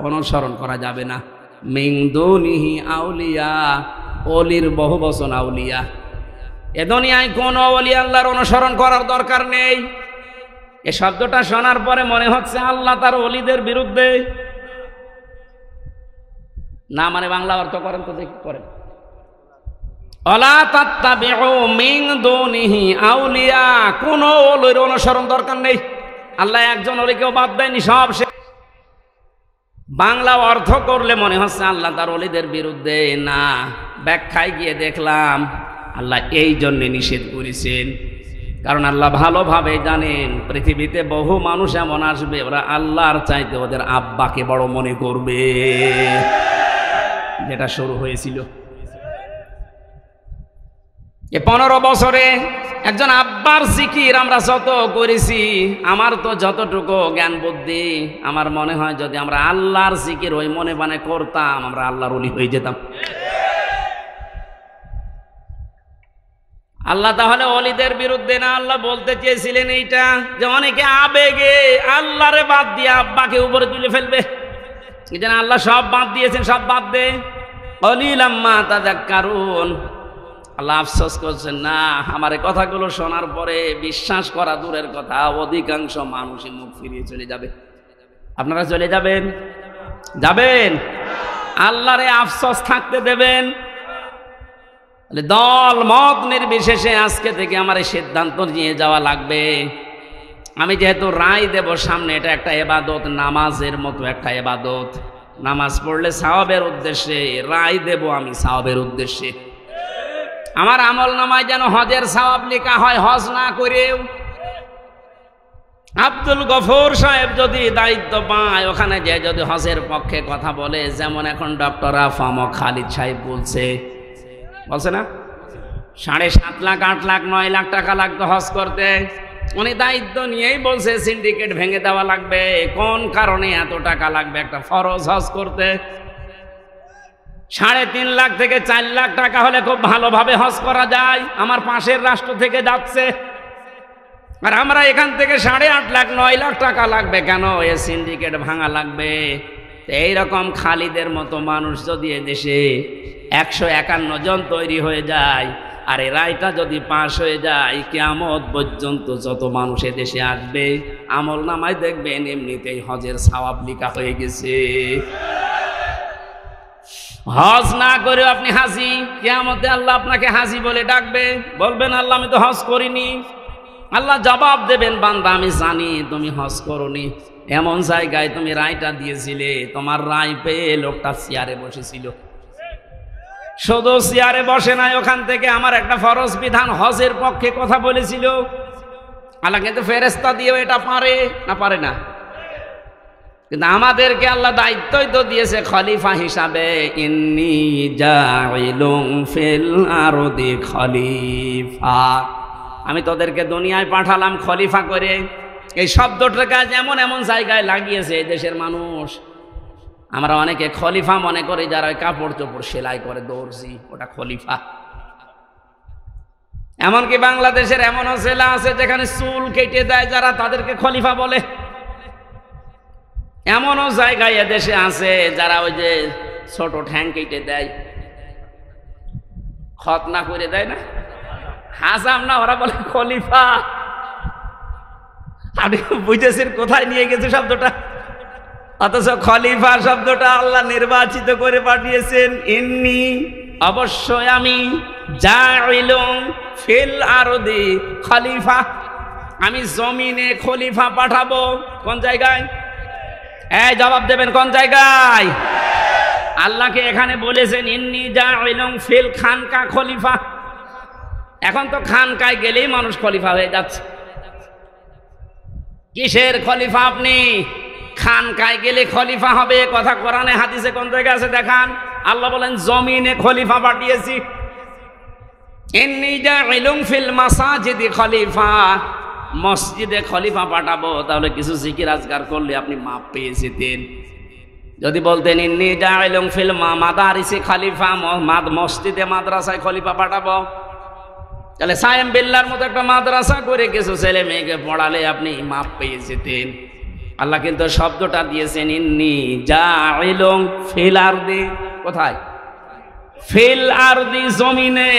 অনুসরণ করা যাবে না, মিন দুনিহি আউলিয়া, ওলির বহু বচন আউলিয়া। এ দুনিয়ায় কোনো ওলি আল্লাহর অনুসরণ করার দরকার নেই। এই শব্দটা শোনার পরে মনে হচ্ছে আল্লাহ তার ওলিদের বিরুদ্ধে। না মানে বাংলা অর্থ করেন তো দেখি, করেন। ওয়ালা তাত্তাবিউ মিন দুনিহি আউলিয়া, কোনো ওলির অনুসরণ দরকার নেই। আল্লাহ একজন ওলিকেও বাদ দেয়নি, সব সে। বাংলা অর্থ করলে মনে হচ্ছে আল্লাহ তার ওলিদের বিরুদ্ধে। না, ব্যাখ্যায় গিয়ে দেখলাম আল্লাহ এই জন্যে নিষেধ করেছেন, কারণ আল্লাহ ভালোভাবে জানেন পৃথিবীতে বহু মানুষ এমন আসবে, ওরা আল্লাহর চাইতে ওদের আব্বাকে বড় মনে করবে, যেটা শুরু হয়েছিল। এ 15 বছরে একজন আব্বার জিকির আমরা যত করেছি, আমার তো যতটুকু জ্ঞান বুদ্ধি, আমার মনে হয় যদি আমরা আল্লাহর জিকির ওই মনে মানে করতাম, আমরা আল্লাহর ওলি হয়ে যেতাম। আল্লাহ তাহলে ওলিদের বিরুদ্ধে না, আল্লাহ বলতে চেয়েছিলেন এইটা যে অনেকে আবেগে আল্লাহরে বাদ দিয়ে আব্বাকে উপরে তুলে ফেলবে। এই জন্য আল্লাহ সব বাদ দিয়েছেন, সব বাদ দে, কলিলাম মা তাযাক্কারুন। আল্লাহ আফসোস করছেন, না আমার এই কথাগুলো শোনার পরে বিশ্বাস করা দূরের কথা, অধিকাংশ মানুষই মুখ ফিরিয়ে চলে যাবে। আপনারা চলে যাবেন? যাবেন? আল্লাহরে আফসোস থাকতে দেবেন? দল মত নির্বিশেষে আজকে থেকে আমার এই সিদ্ধান্ত নিয়ে যাওয়া লাগবে। আমি যেহেতু রায় দেব সামনে, এটা একটা ইবাদত, নামাজের মতো একটা ইবাদত। নামাজ পড়লে সওয়াবের উদ্দেশ্যে, রায় দেব আমি সওয়াবের উদ্দেশ্যে। আমার আমল নামায় যেন হজের সওয়াব লেখা হয়, হজ না করেও। আব্দুল গফুর সাহেব যদি দায়িত্ব পায়, ওখানে যে যদি হজের পক্ষে কথা বলে, যেমন এখন ডক্টর আফাম খালিদ সাহেব বলছে না, 7.5 লাখ 8 লাখ 9 লাখ টাকা লাগতো হজ করতে। উনি দায়িত্ব নিয়েই বলছে সিন্ডিকেট ভেঙে দেওয়া লাগবে। কোন কারণে এত টাকা লাগবে একটা ফরজ হজ করতে? 3.5 লাখ থেকে 4 লাখ টাকা হলে খুব ভালোভাবে হজ করা যায়। আমার পাশের রাষ্ট্র থেকে যাচ্ছে, আর আমরা এখান থেকে 8.5 লাখ 9 লাখ টাকা লাগবে কেন? এ সিন্ডিকেট ভাঙা লাগবে। এইরকম খালিদের মতো মানুষ যদি এদেশে 151 জন তৈরি হয়ে যায়, আর এই রায়টা যদি পাশ হয়ে যায়, কিয়ামত পর্যন্ত যত মানুষ এদেশে আসবে, আমল নামায় দেখবেন এমনিতেই হজের সওয়াব লিখা হয়ে গেছে। হজ না করে আপনি হাজি, কিয়ামতে আল্লাহ আপনাকে হাজি বলে ডাকবে, বলবেন আল্লাহ আমি তো হজ করিনি। আল্লাহ জবাব দেবেন, বান্দা আমি জানি তুমি হজ করনি, এমন জায়গায় তুমি রায়টা দিয়েছিলে, তোমার রায় পেয়ে লোকটা চেয়ারে বসেছিল। শুধু চেয়ারে বসে নাই, ওখান থেকে আমার একটা ফরজ বিধান হজের পক্ষে কথা বলেছিল। আল্লাহ কিন্তু ফেরেশতা দিয়েও এটা পারে না? পারে না। কিন্তু আমাদেরকে আল্লাহ দায়িত্বই তো দিয়েছে খলিফা হিসাবে, ইন্নী জাইলুন ফিল আরদি খলিফা, আমি তোদেরকে দুনিয়ায় পাঠালাম খলিফা করে। এই শব্দটাকে যেমন এমন জায়গায় লাগিয়েছে এই দেশের মানুষ। আমরা অনেকে খলিফা মনে করি যারা কাপড় চোপড় সেলাই করে, দর্জি, ওটা খলিফা। এমনকি বাংলাদেশের এমনও জেলা আছে যেখানে চুল কেটে দেয় যারা, তাদেরকে খলিফা বলে। এমনও জায়গায় এদেশে আছে যারা ওই যে ছোট ঠ্যাং কেটে দেয়, খতনা করে দেয় না, হাসাম না, ওরা বলে খলিফা। আপনি বুঝেছেন কোথায় নিয়ে গেছে শব্দটা? অথচ খলিফা শব্দটা আল্লাহ নির্বাচিত করে পাঠিয়েছেন। ইন্নী, অবশ্যই আমি, জাইলুন ফিল আরদি খলিফা, আমি জমিনে খলিফা পাঠাবো। কোন জায়গায়? এই জবাব দেবেন, কোন জায়গায়? আল্লাহকে এখানে বলেছেন ইন্নী জাইলুন ফিল খানকা খলিফা। এখন তো খানকায় গেলেই মানুষ খলিফা হয়ে যাচ্ছে। কিসের খলিফা আপনি? খানকায় গেলে খলিফা হবে কথা কোরআনে হাদিসে কোন জায়গায় আছে দেখান? আল্লাহ বলেন জমিনে খলিফা পাঠিয়েছি। ইন্নী জাইলুন ফিল মাসাজিদি খলিফা, মসজিদে খলিফা পাঠাবো। তাহলে কিছু জিকির আজকার করলে আপনি মাপ পেয়ে যেতেন। যদি বলতেন ইন্নী জাইলুন ফিল মাদারিসি খলিফা, মসজিদে মাদ্রাসায় খলিফা পাঠাবো, তাহলে সায়েম বিল্লার মতো একটা মাদ্রাসা করে কিছু ছেলে মেয়েকে পড়ালে আপনি মাপ পেয়ে যেতেন। আল্লাহ কিন্তু শব্দটা দিয়েছেন ইন্নী জাইলুন ফিল আরদি। কোথায়? ফিল আরদি, জমিনে।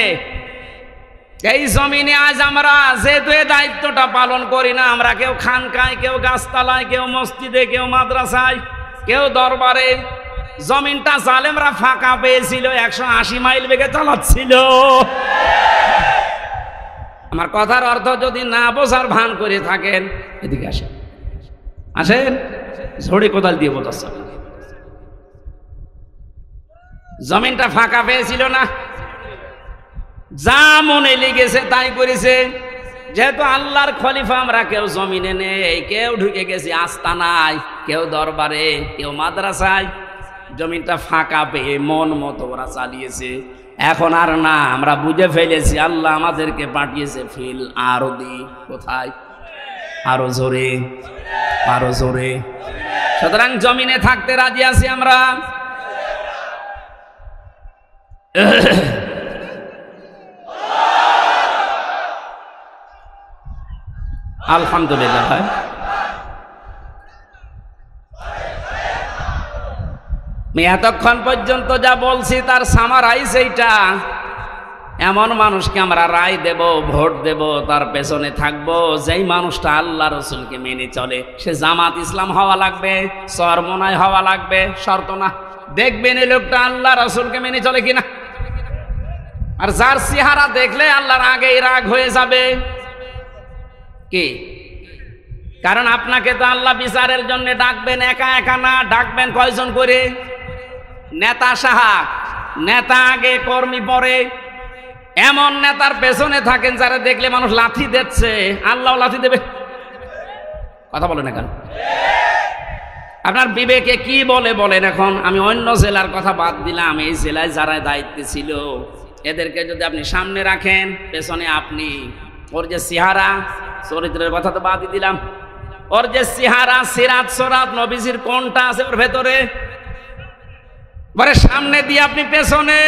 এই জমিনে আজ আমরা যেহেতু এই দায়িত্বটা পালন করি না, আমরা কেউ খানকায়, কেউ গাছতলায়, কেউ মসজিদে, কেউ মাদ্রাসায়, কেউ দরবারে, জমিনটা জালেমরা ফাঁকা পেয়েছিল, 180 মাইল বেগে চালাচ্ছিল। আমার কথার অর্থ যদি না বোঝার ভান করে থাকেন, এদিকে আসেন, আসেন, ঝড়ে কোদাল দিয়ে বোঝাচ্ছে। জমিনটা ফাঁকা পেয়েছিল না, যা মনে লেগেছে তাই করেছে। যেহেতু আল্লাহর খলিফা আমরা, কেউ জমিনে নেই, কেউ ঢুকে গেছি আস্তানায়, কেউ দরবারে, কেউ মাদ্রাসায়, জমিনটা ফাঁকা পেয়ে মন মতো ওরা চালিয়েছে। এখন আর না, আমরা বুঝে ফেলেছি আল্লাহ আমাদেরকে পাঠিয়েছে ফিল আরদি। কোথায়? আরো জোরে, আরো জোরে। সুতরাং জমিনে থাকতে রাজি আছি আমরা। আলহামদুলিল্লাহ। ভাই আমি এতক্ষণ পর্যন্ত যা বলছি তার সামারাইজ এইটা। এমন মানুষকে আমরা রায় দেব, ভোট দেব, তার পেছনে থাকবো যেই মানুষটা আল্লাহ রসুলকে মেনে চলে। সে জামাত ইসলাম হওয়া লাগবে, চরমনায় হওয়া লাগবে, শর্ত না। দেখবেন এই লোকটা আল্লাহ রসুলকে মেনে চলে কিনা। আর যার চেহারা দেখলে আল্লাহর আগেই রাগ হয়ে যাবে কি? কারণ আপনাকে তো আল্লাহ বিচারের জন্য ডাকবেন, একা একা না, ডাকবেন কয়জন করে? নেতা সাহা, নেতা আগে কর্মী পরে। এমন নেতার পেছনে থাকেন যারা দেখলে মানুষ লাথি দিচ্ছে, আল্লাহ লাথি দেবে। কথা বলে না কেন? আপনার বিবেকে কি বলে বলেন? এখন আমি অন্য জেলার কথা বাদ দিলাম, এই জেলায় যারা দায়িত্বে ছিল এদেরকে যদি আপনি সামনে রাখেন, পেছনে আপনি, ওর যে চেহারা, চরিত্রের কথা তো বাদই দিলাম, ওর যে চেহারা, সিরাত সরাত নবীজির কোনটা আছে ওর ভেতরে, পরে সামনে দিয়ে আপনি পেছনে,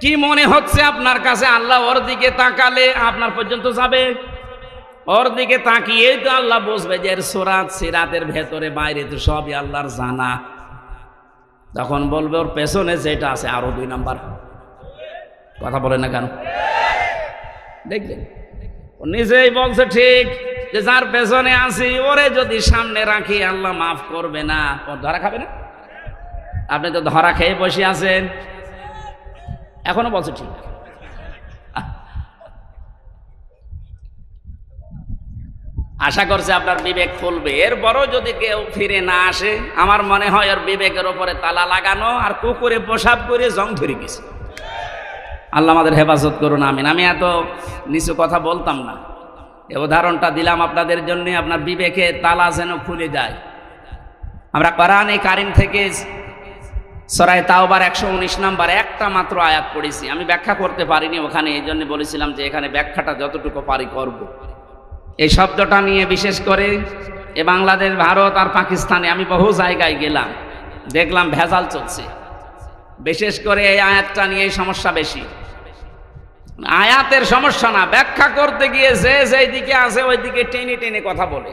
কি মনে হচ্ছে আপনার কাছে? আল্লাহ ওর দিকে তাকালে আপনার পর্যন্ত যাবে? ওর দিকে তাকিয়েই তো আল্লাহ বুঝবে যে এর সূরাত সিরাতের ভেতরে বাইরে তো সবই আল্লাহর জানা। তখন বলবে ওর পেছনে যেটা আছে আরো 2 নাম্বার। কথা বলে না কেন? দেখবেন ও নিজেই বলছে ঠিক, যে যার পেছনে আছি ওরে যদি সামনে রাখি আল্লাহ মাফ করবে না, ও ধরা খাবে না? আপনি তো ধরা খেয়ে বসে আছেন, এখনো বলছে ঠিক। আশা করছে আপনার বিবেক খুলবে। এরপরও যদি কেউ ফিরে না আসে, আমার মনে হয় ওর বিবেকের ওপরে তালা লাগানো আর কুকুরে পেশাব করে জং ধরে গেছে। আল্লাহ আমাদের হেফাজত করুন, আমিন। আমি এত নিচু কথা বলতাম না, এই উদাহরণটা দিলাম আপনাদের জন্য, আপনার বিবেকে তালা যেন খুলে যায়। আমরা কোরআনে কারিম থেকে সূরা তাওবার 119 নাম্বার একটা মাত্র আয়াত পড়েছি। আমি ব্যাখ্যা করতে পারিনি ওখানে, এই জন্য বলেছিলাম যে এখানে ব্যাখ্যাটা যতটুকু পারি করব। এই শব্দটা নিয়ে বিশেষ করে এ বাংলাদেশ, ভারত আর পাকিস্তানে আমি বহু জায়গায় গেলাম, দেখলাম ভেজাল চলছে। বিশেষ করে এই আয়াতটা নিয়ে সমস্যা বেশি। আয়াতের সমস্যা না, ব্যাখ্যা করতে গিয়ে যে যেই দিকে আছে ওই দিকে টেনে টেনে কথা বলে।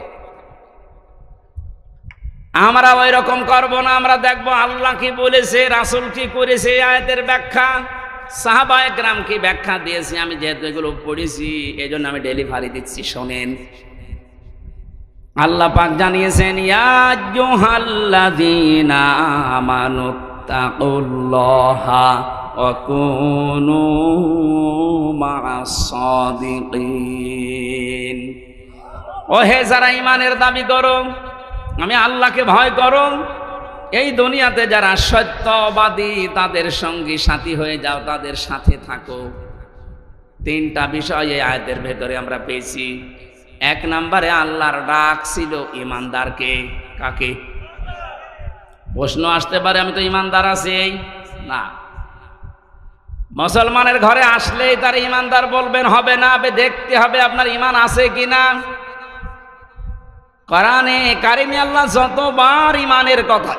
আমরা ওই রকম করবো না, আমরা দেখবো আল্লাহ কি বলেছে, রাসূল কি করেছে, আয়াতের ব্যাখ্যা, সাহাবায়ে কেরাম কি ব্যাখ্যা দিয়েছে। আমি যেহেতু এগুলো পড়েছি এই জন্য আমি ডেলিভারি দিচ্ছি, শোনেন। আল্লাহ পাক জানিয়েছেন, ইয়া আইয়ুহাল্লাযীনা আমানুত্তাকুল্লাহা ওয়া কুনু মা'আস সাদিকিন। ও হে যারা ঈমানের দাবি করো, আমি আল্লাহকে ভয় করো, এই দুনিয়াতে যারা সত্যবাদী তাদের সঙ্গী সাথী হয়ে যাও, তাদের সাথে থাকো। 3টা বিষয় এই আয়াতের ভেতরে আমরা পেয়েছি। 1 নম্বরে আল্লাহর ডাক ছিল ঈমানদারকে। কাকে? প্রশ্ন আসতে পারে, আমি তো ঈমানদার আছি না। মুসলমানের ঘরে আসলেই তার ঈমানদার বলবেন হবে না, দেখতে হবে আপনার ঈমান আছে কিনা। কোরআনে কারিমে আল্লাহ যতবার ঈমানের কথা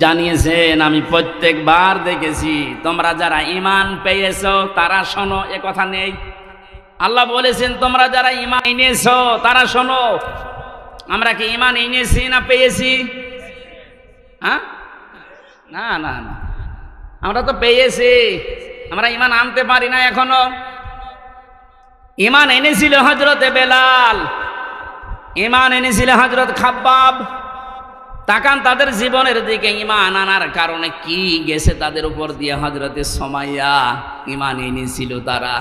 জানিয়েছেন আমি প্রত্যেকবার দেখেছি তোমরা যারা ঈমান পেয়েছো তারা শোনো, এ কথা নেই। আল্লাহ বলেছেন তোমরা যারা ঈমান এনেছো তারা শোনো। আমরা কি ঈমান এনেছি না পেয়েছি? হ্যাঁ, না না না, আমরা তো পেয়েছি, আমরা ঈমান আনতে পারি না এখনো। ঈমান এনেছিল হযরতে বেলাল, ঈমান এনেছিল হযরত খাব্বাব। তাকান তাদের জীবনের দিকে, ঈমান আনার কারণে কি গেছে তাদের উপর দিয়ে। হযরতে সুমাইয়া ঈমান এনেছিল তারা,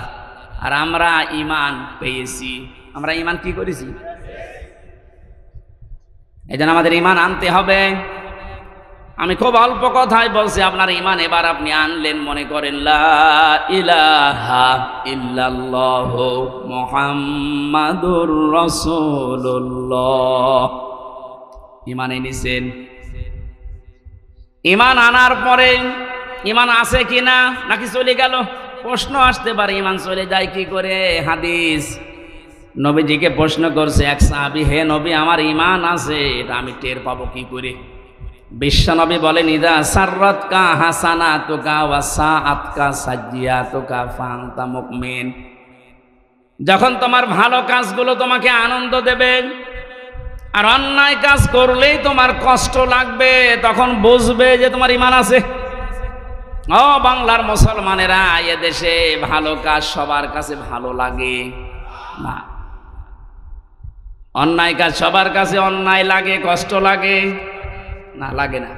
আর আমরা ঈমান পেয়েছি। আমরা ঈমান কি করেছি? এজন্য আমাদের ঈমান আনতে হবে। আমি খুব অল্প কথাই বলছি, আপনার ঈমান এবার আপনি আনলেন, মনে করেন লা ইলাহা ইল্লাল্লাহু মুহাম্মাদুর রাসূলুল্লাহ। ঈমান এনেছেন। ঈমান আনার পরে ঈমান আছে কিনা নাকি চলে গেল? প্রশ্ন আসতে পারে, ঈমান চলে যায় কি করে? হাদিস, নবীজিকে প্রশ্ন করছে এক সাহাবী, হে নবী আমার ঈমান আছে, এটা আমি টের পাবো কি করে? বিশ্বনবী বলেন, ইদা সাররাতকা হাসানাতুকা ওয়া সাআতকা সাজ্জিয়াতুকা ফাআনতা মুমিন। যখন তোমার ভালো কাজগুলো তোমাকে আনন্দ দেবে আর অন্যায় কাজ করলেই তোমার কষ্ট লাগবে, তখন বুঝবে যে তোমার ঈমান আছে। ও বাংলার মুসলমানেরা, এদেশে ভালো কাজ সবার কাছে ভালো লাগে না, অন্যায় কাজ সবার কাছে অন্যায় লাগে, কষ্ট লাগে না, লাগে না।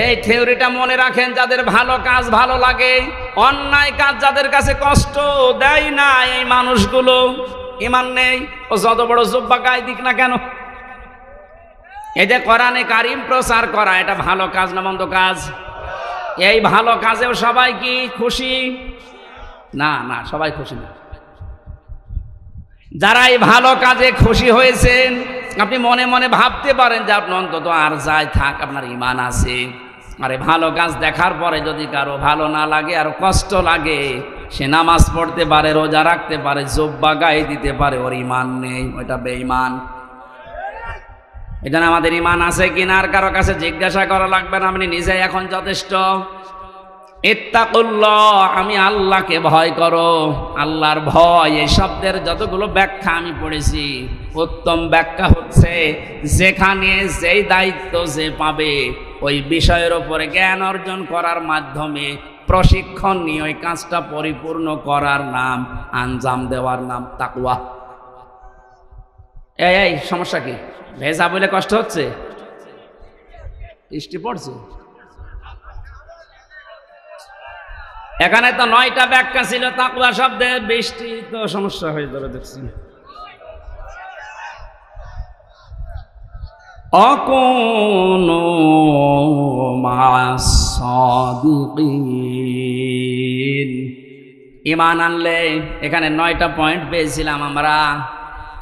এই থিওরিটা মনে রাখেন, যাদের ভালো কাজ ভালো লাগে, অন্যায় কাজ যাদের কাছে কষ্ট দেয় না, এই মানুষগুলো ঈমান নেই। ও যত বড় জুব্বা গায়ে দিক না কেন, এই যে কোরআনে কারিম প্রচার করা, এটা ভালো কাজ না মন্দ কাজ? এই ভালো কাজেও সবাই কি খুশি? না না, সবাই খুশি না। যারা এই ভালো কাজে খুশি হয়েছেন, আপনি মনে মনে ভাবতে পারেন যে আপনি অন্তত আর যাই থাক আপনার ঈমান আছে। আর এই ভালো কাজ দেখার পরে যদি কারো ভালো না লাগে আর কষ্ট লাগে, সে নামাজ পড়তে পারে, রোজা রাখতে পারে, জুব্বা গায়ে দিতে পারে, ওর ঈমান নেই, ওইটা বেঈমান। এজন্য আমাদের ঈমান আছে কিনা আর কারো কাছে জিজ্ঞাসা করা লাগবে না, আপনি নিজেই এখন যথেষ্ট। ইত্তাকুল্লাহ, আমি আল্লাহকে ভয় করো। আল্লাহর ভয় এই শব্দের যতগুলো ব্যাখ্যা আমি পড়েছি, উত্তম ব্যাখ্যা হচ্ছে যেখানে যেই দায়িত্ব যে পাবে ওই বিষয়ের উপরে জ্ঞান অর্জন করার মাধ্যমে প্রশিক্ষণ নিয়ে ওই কাজটা পরিপূর্ণ করার নাম, আঞ্জাম দেওয়ার নাম তাকওয়া। এই সমস্যা কি? ভেজা বলে কষ্ট হচ্ছে? বৃষ্টি পড়ছে? এখানে তো 9টা ব্যাখ্যা ছিল তাকওয়া শব্দে, বৃষ্টি তো সমস্যা হয়ে ধরে দেখছি। আকুনু মা'আস সাদিকিন, ঈমান আনলে এখানে 9টা পয়েন্ট পেয়েছিলাম আমরা।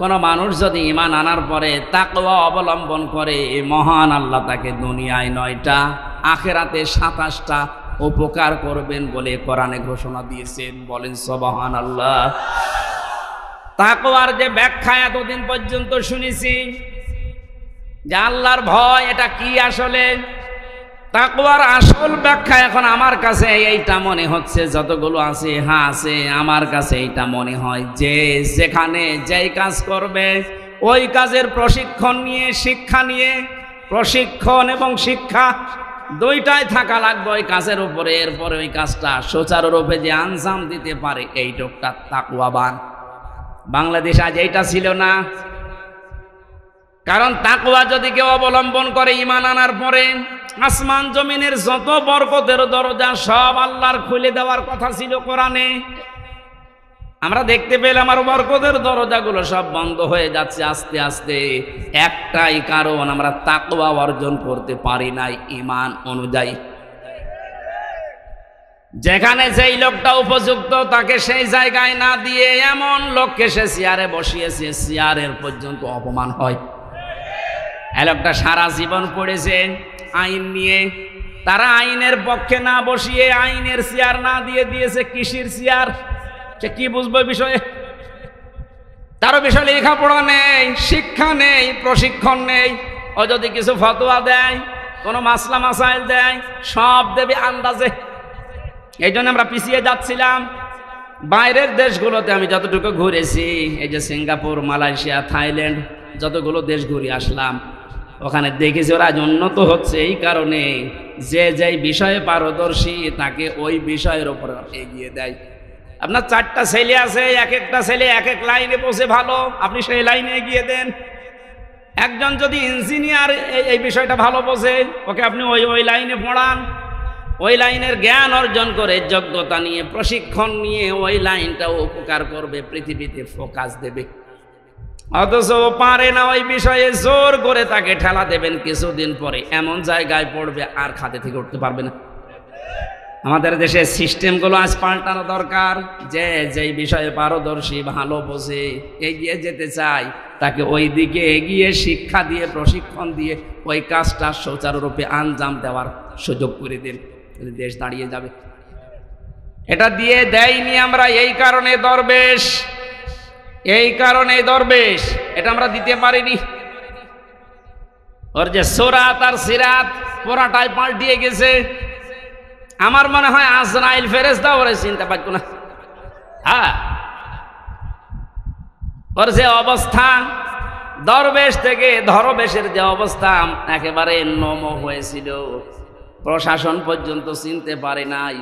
কোন মানুষ যদি ঈমান আনার পরে তাকওয়া অবলম্বন করে, মহান আল্লাহ তাকে দুনিয়ায় 9টা, আখিরাতে 27টা উপকার করবেন বলে কোরআনে ঘোষণা দিয়েছেন। বলেন সুবহানাল্লাহ। তাকওয়ার যে ব্যাখ্যা এতদিন পর্যন্ত শুনেছি যে আল্লাহর ভয় এটা কি, আসলে তাকওয়ার আসল ব্যাখ্যা এখন আমার কাছে এইটা মনে হচ্ছে, যতগুলো আছে হ্যাঁ আছে, আমার কাছে এইটা মনে হয় যে যেখানে যেই কাজ করবে ওই কাজের প্রশিক্ষণ নিয়ে, শিক্ষা নিয়ে, প্রশিক্ষণ এবং শিক্ষা দুইটাই থাকা লাগবে ওই কাজের উপরে। এরপরে ওই কাজটা সুচারুরূপে যে আঞ্জাম দিতে পারে এইটুকটা তাকওয়াবান। বাংলাদেশ আজ এইটা ছিল না। কারণ তাকওয়া যদি কেউ অবলম্বন করে ঈমান আনার পরে, আসমান জমিনের যত বরকতের দরজা সব আল্লাহর খুলে দেওয়ার কথা ছিল কোরআনে। আমরা দেখতে পেলাম আর বরকতের দরজাগুলো সব বন্ধ হয়ে যাচ্ছে আস্তে আস্তে। একটাই কারণ, আমরা তাকওয়া অর্জন করতে পারি নাই ঈমান অনুযায়ী। যেখানে যেই লোকটা উপযুক্ত তাকে সেই জায়গায় না দিয়ে এমন লোককে সে চেয়ারে বসিয়েছে, চেয়ারের পর্যন্ত অপমান হয়। এই লোকটা সারা জীবন পড়েছে আইন নিয়ে, তারা আইনের পক্ষে না বসিয়ে আইনের চেয়ার না দিয়ে দিয়েছে কৃষির চেয়ার। সে কি বুঝবে বিষয়ে? তারও বিষয়ে লেখাপড়া নেই, শিক্ষা নেই, প্রশিক্ষণ নেই। ও যদি কিছু ফতোয়া দেয়, কোনো মাসলা মাসাইল দেয়, সব দেবে আন্দাজে। এই জন্য আমরা পিছিয়ে যাচ্ছিলাম। বাইরের দেশগুলোতে আমি যতটুকু ঘুরেছি, এই যে সিঙ্গাপুর, মালয়েশিয়া, থাইল্যান্ড, যতগুলো দেশ ঘুরে আসলাম, ওখানে দেখেছি ওরা আজ উন্নত হচ্ছে এই কারণে যে যেই বিষয়ে পারদর্শী তাকে ওই বিষয়ের উপর এগিয়ে দেয়। আপনার 4টা ছেলে আছে, এক একটা ছেলে এক এক লাইনে বসে ভালো, আপনি সেই লাইনে এগিয়ে দেন। একজন যদি ইঞ্জিনিয়ার এই বিষয়টা ভালো বোঝে, ওকে আপনি ওই লাইনে পড়ান, ওই লাইনের জ্ঞান অর্জন করে, যোগ্যতা নিয়ে, প্রশিক্ষণ নিয়ে ওই লাইনটা উপকার করবে, পৃথিবীতে ফোকাস দেবে। অথচ পারে না ওই বিষয়ে, জোর করে তাকে ঠেলা দেবেন, কিছুদিন পরে এমন জায়গায় পড়বে আর খাতে থেকে উঠতে পারবে না। আমাদের দেশের সিস্টেমগুলো আজ পাল্টানো দরকার। যে যেই বিষয়ে পারদর্শী, ভালো বোঝে, এগিয়ে যেতে চায়, তাকে ওই দিকে এগিয়ে শিক্ষা দিয়ে, প্রশিক্ষণ দিয়ে ওই কাজটা সুচারুরূপে আঞ্জাম দেওয়ার সুযোগ করে দেন, দেশ দাঁড়িয়ে যাবে। এটা দিয়ে দেয়নি আমরা, এই কারণে দরবেশ, এই কারণে দরবেশ এটা আমরা দিতে পারিনি। ওর যে সুরাত আর সিরাত পুরাটাই পাল্টিয়ে গেছে। আমার মনে হয় আজরাইল ফেরেশতা ওরে চিন্তা পারত না। হ্যাঁ, ওর যে অবস্থা, দরবেশ থেকে ধরবেশের যে অবস্থা একেবারে নম হয়েছিল, প্রশাসন পর্যন্ত চিনতে পারে নাই।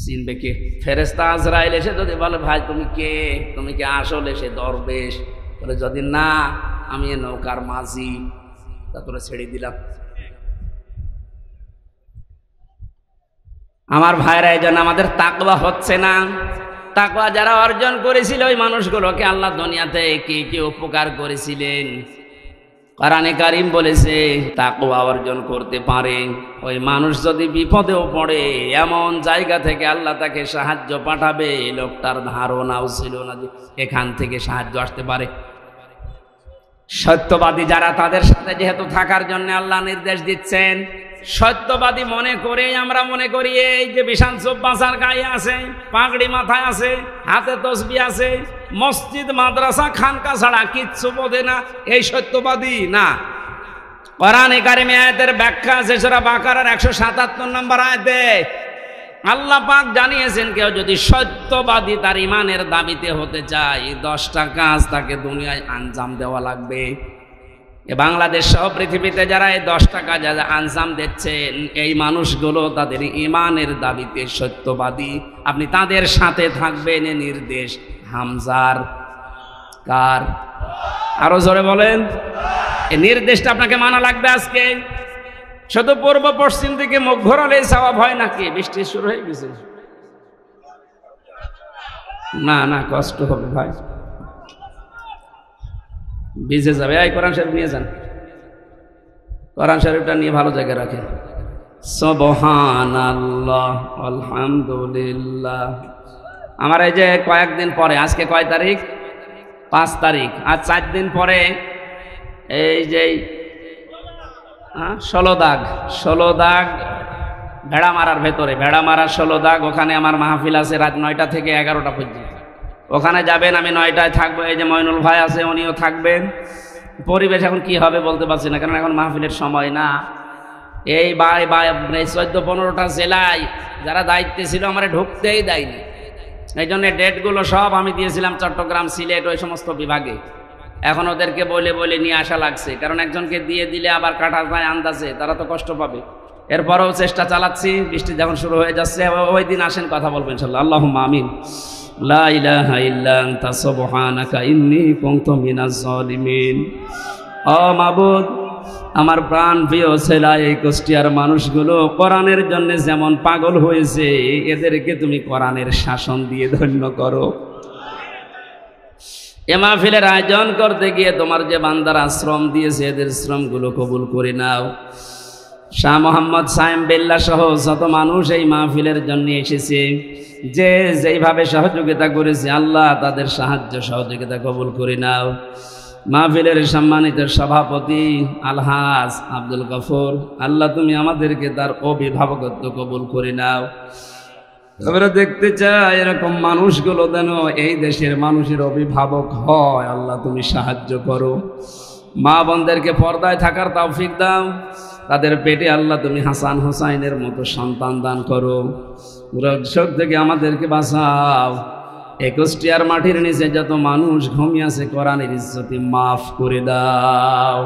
চিনবে কে? ফেরেশতা আজরাইল এসে যদি বলে ভাই তুমি কে, তুমি কি আসলে সে দরবেশ? বলে যদি না, আমি এ নৌকার মাঝি, তা তোরা ছেড়ে দিলাম। আমার ভাইরা, এই জন্য আমাদের তাকওয়া হচ্ছে না। তাকওয়া যারা অর্জন করেছিল ওই মানুষগুলোকে আল্লাহ দুনিয়াতে কি কি উপকার করেছিলেন। কোরআনে কারীম বলেছে তাকওয়া অর্জন করতে পারে ওই মানুষ যদি বিপদেও পড়ে এমন জায়গা থেকে আল্লাহ তাকে সাহায্য পাঠাবে, লোকটার ধারণাও ছিল না যে এখান থেকে সাহায্য আসতে পারে। সত্যবাদী যারা, তাদের সাথে যেহেতু থাকার জন্য আল্লাহ নির্দেশ দিচ্ছেন, সত্যবাদী মনে করে আমরা মনে করি এই যে বিশাল চোপ্পাচার গায়ে আছে, পাগড়ি মাথায় আছে, হাতে তসবিহ আছে, মসজিদ মাদ্রাসা খানকা ছাড়া কিচ্ছু বোঝে না, এই সত্যবাদী না। কোরআনে কারিমে আয়াতের ব্যাখ্যা আছে সূরা বাকারার 177 নম্বর আয়াতে আল্লাহ পাক জানিয়েছেন কেউ যদি সত্যবাদী তার ইমানের দাবিতে হতে চায় 10টা কাজ তাকে দুনিয়ায় আঞ্জাম দেওয়া লাগবে। বাংলাদেশ সহ পৃথিবীতে যারা এই 10টা কাজ আঞ্জাম দিচ্ছেন এই মানুষগুলো তাদের ইমানের দাবিতে সত্যবাদী। আপনি তাদের সাথে থাকবেন, এ নির্দেশ হামজার। কার? আরো জোরে বলেন। এই নির্দেশটা আপনাকে মানা লাগবে আজকে। শুধু পূর্ব পশ্চিম দিকে মুখ ঘোরালে সওয়াব হয় নাকি? বৃষ্টি শুরু হয়ে গেছে। না না, কষ্ট হবে ভাই, ভিজে যাবে। এই কোরআন শরীফ নিয়ে যান, কোরআন শরীফটা নিয়ে ভালো জায়গায় রাখেন। সুবহানাল্লাহ আলহামদুলিল্লাহ। আমার এই যে কয়েকদিন পরে, আজকে কয় তারিখ? 5 তারিখ। আর 4 দিন পরে এই যে 16 দাগ ভেড়া মারার ভেতরে, ভেড়া মারার 16 দাগ, ওখানে আমার মাহফিল আছে রাত 9টা থেকে 11টা পর্যন্ত। ওখানে যাবেন, আমি 9টায় থাকবো। এই যে মইনুল ভাই আছে, উনিও থাকবেন। পরিবেশ এখন কি হবে বলতে পারছি না, কারণ এখন মাহফিলের সময় না। এই 14-15টা জেলায় যারা দায়িত্বে ছিল আমার ঢুকতেই দেয়নি। এই জন্য ডেটগুলো সব আমি দিয়েছিলাম চট্টগ্রাম, সিলেট, ওই সমস্ত বিভাগে। এখন ওদেরকে বলে বলে নিয়ে আসা লাগছে, কারণ একজনকে দিয়ে দিলে আবার কাটা যায় আন্দাজে, তারা তো কষ্ট পাবে। এরপরেও চেষ্টা চালাচ্ছি। বৃষ্টি যখন শুরু হয়ে যাচ্ছে ওই দিন আসেন, কথা বলবেন ইনশাআল্লাহ। আল্লাহুম্মা আমিন। লা ইলাহা ইল্লা আনতা সুবহানাকা ইন্নী কুনতু মিনাজ জালিমিন। ও মাবুদ, আমার প্রাণ প্রিয় ছেলে এই কুষ্টিয়ার মানুষগুলো কোরআনের জন্য যেমন পাগল হয়েছে, এদেরকে তুমি কোরআনের শাসন দিয়ে ধন্য করো। এ মাহফিলের আয়োজন করতে গিয়ে তোমার যে বান্দারা শ্রম দিয়েছে, এদের শ্রমগুলো কবুল করে নাও। শাহ মোহাম্মদ সায়েম বিল্লাহ সহ যত মানুষ এই মাহফিলের জন্য এসেছে, যে যেইভাবে সহযোগিতা করেছে, আল্লাহ তাদের সাহায্য সহযোগিতা কবুল করে নাও। মাহফিলের সম্মানিত সভাপতি আলহাজ আব্দুল গফুর, আল্লাহ তুমি আমাদেরকে তার অভিভাবকত্ব কবুল করে নাও। আমরা দেখতে চাই এরকম মানুষগুলো যেন এই দেশের মানুষের অভিভাবক হয়। আল্লাহ তুমি সাহায্য করো। মা বোনদেরকে পর্দায় থাকার তৌফিক দাও। তাদের পেটে আল্লাহ তুমি হাসান হোসাইনের মতো সন্তান দান করো। রোগ থেকে আমাদেরকে বাঁচাও। এই কুষ্টিয়ার মাটির নিচে যত মানুষ ঘুমিয়ে আছে, কোরআনের ইজ্জতে মাফ করে দাও।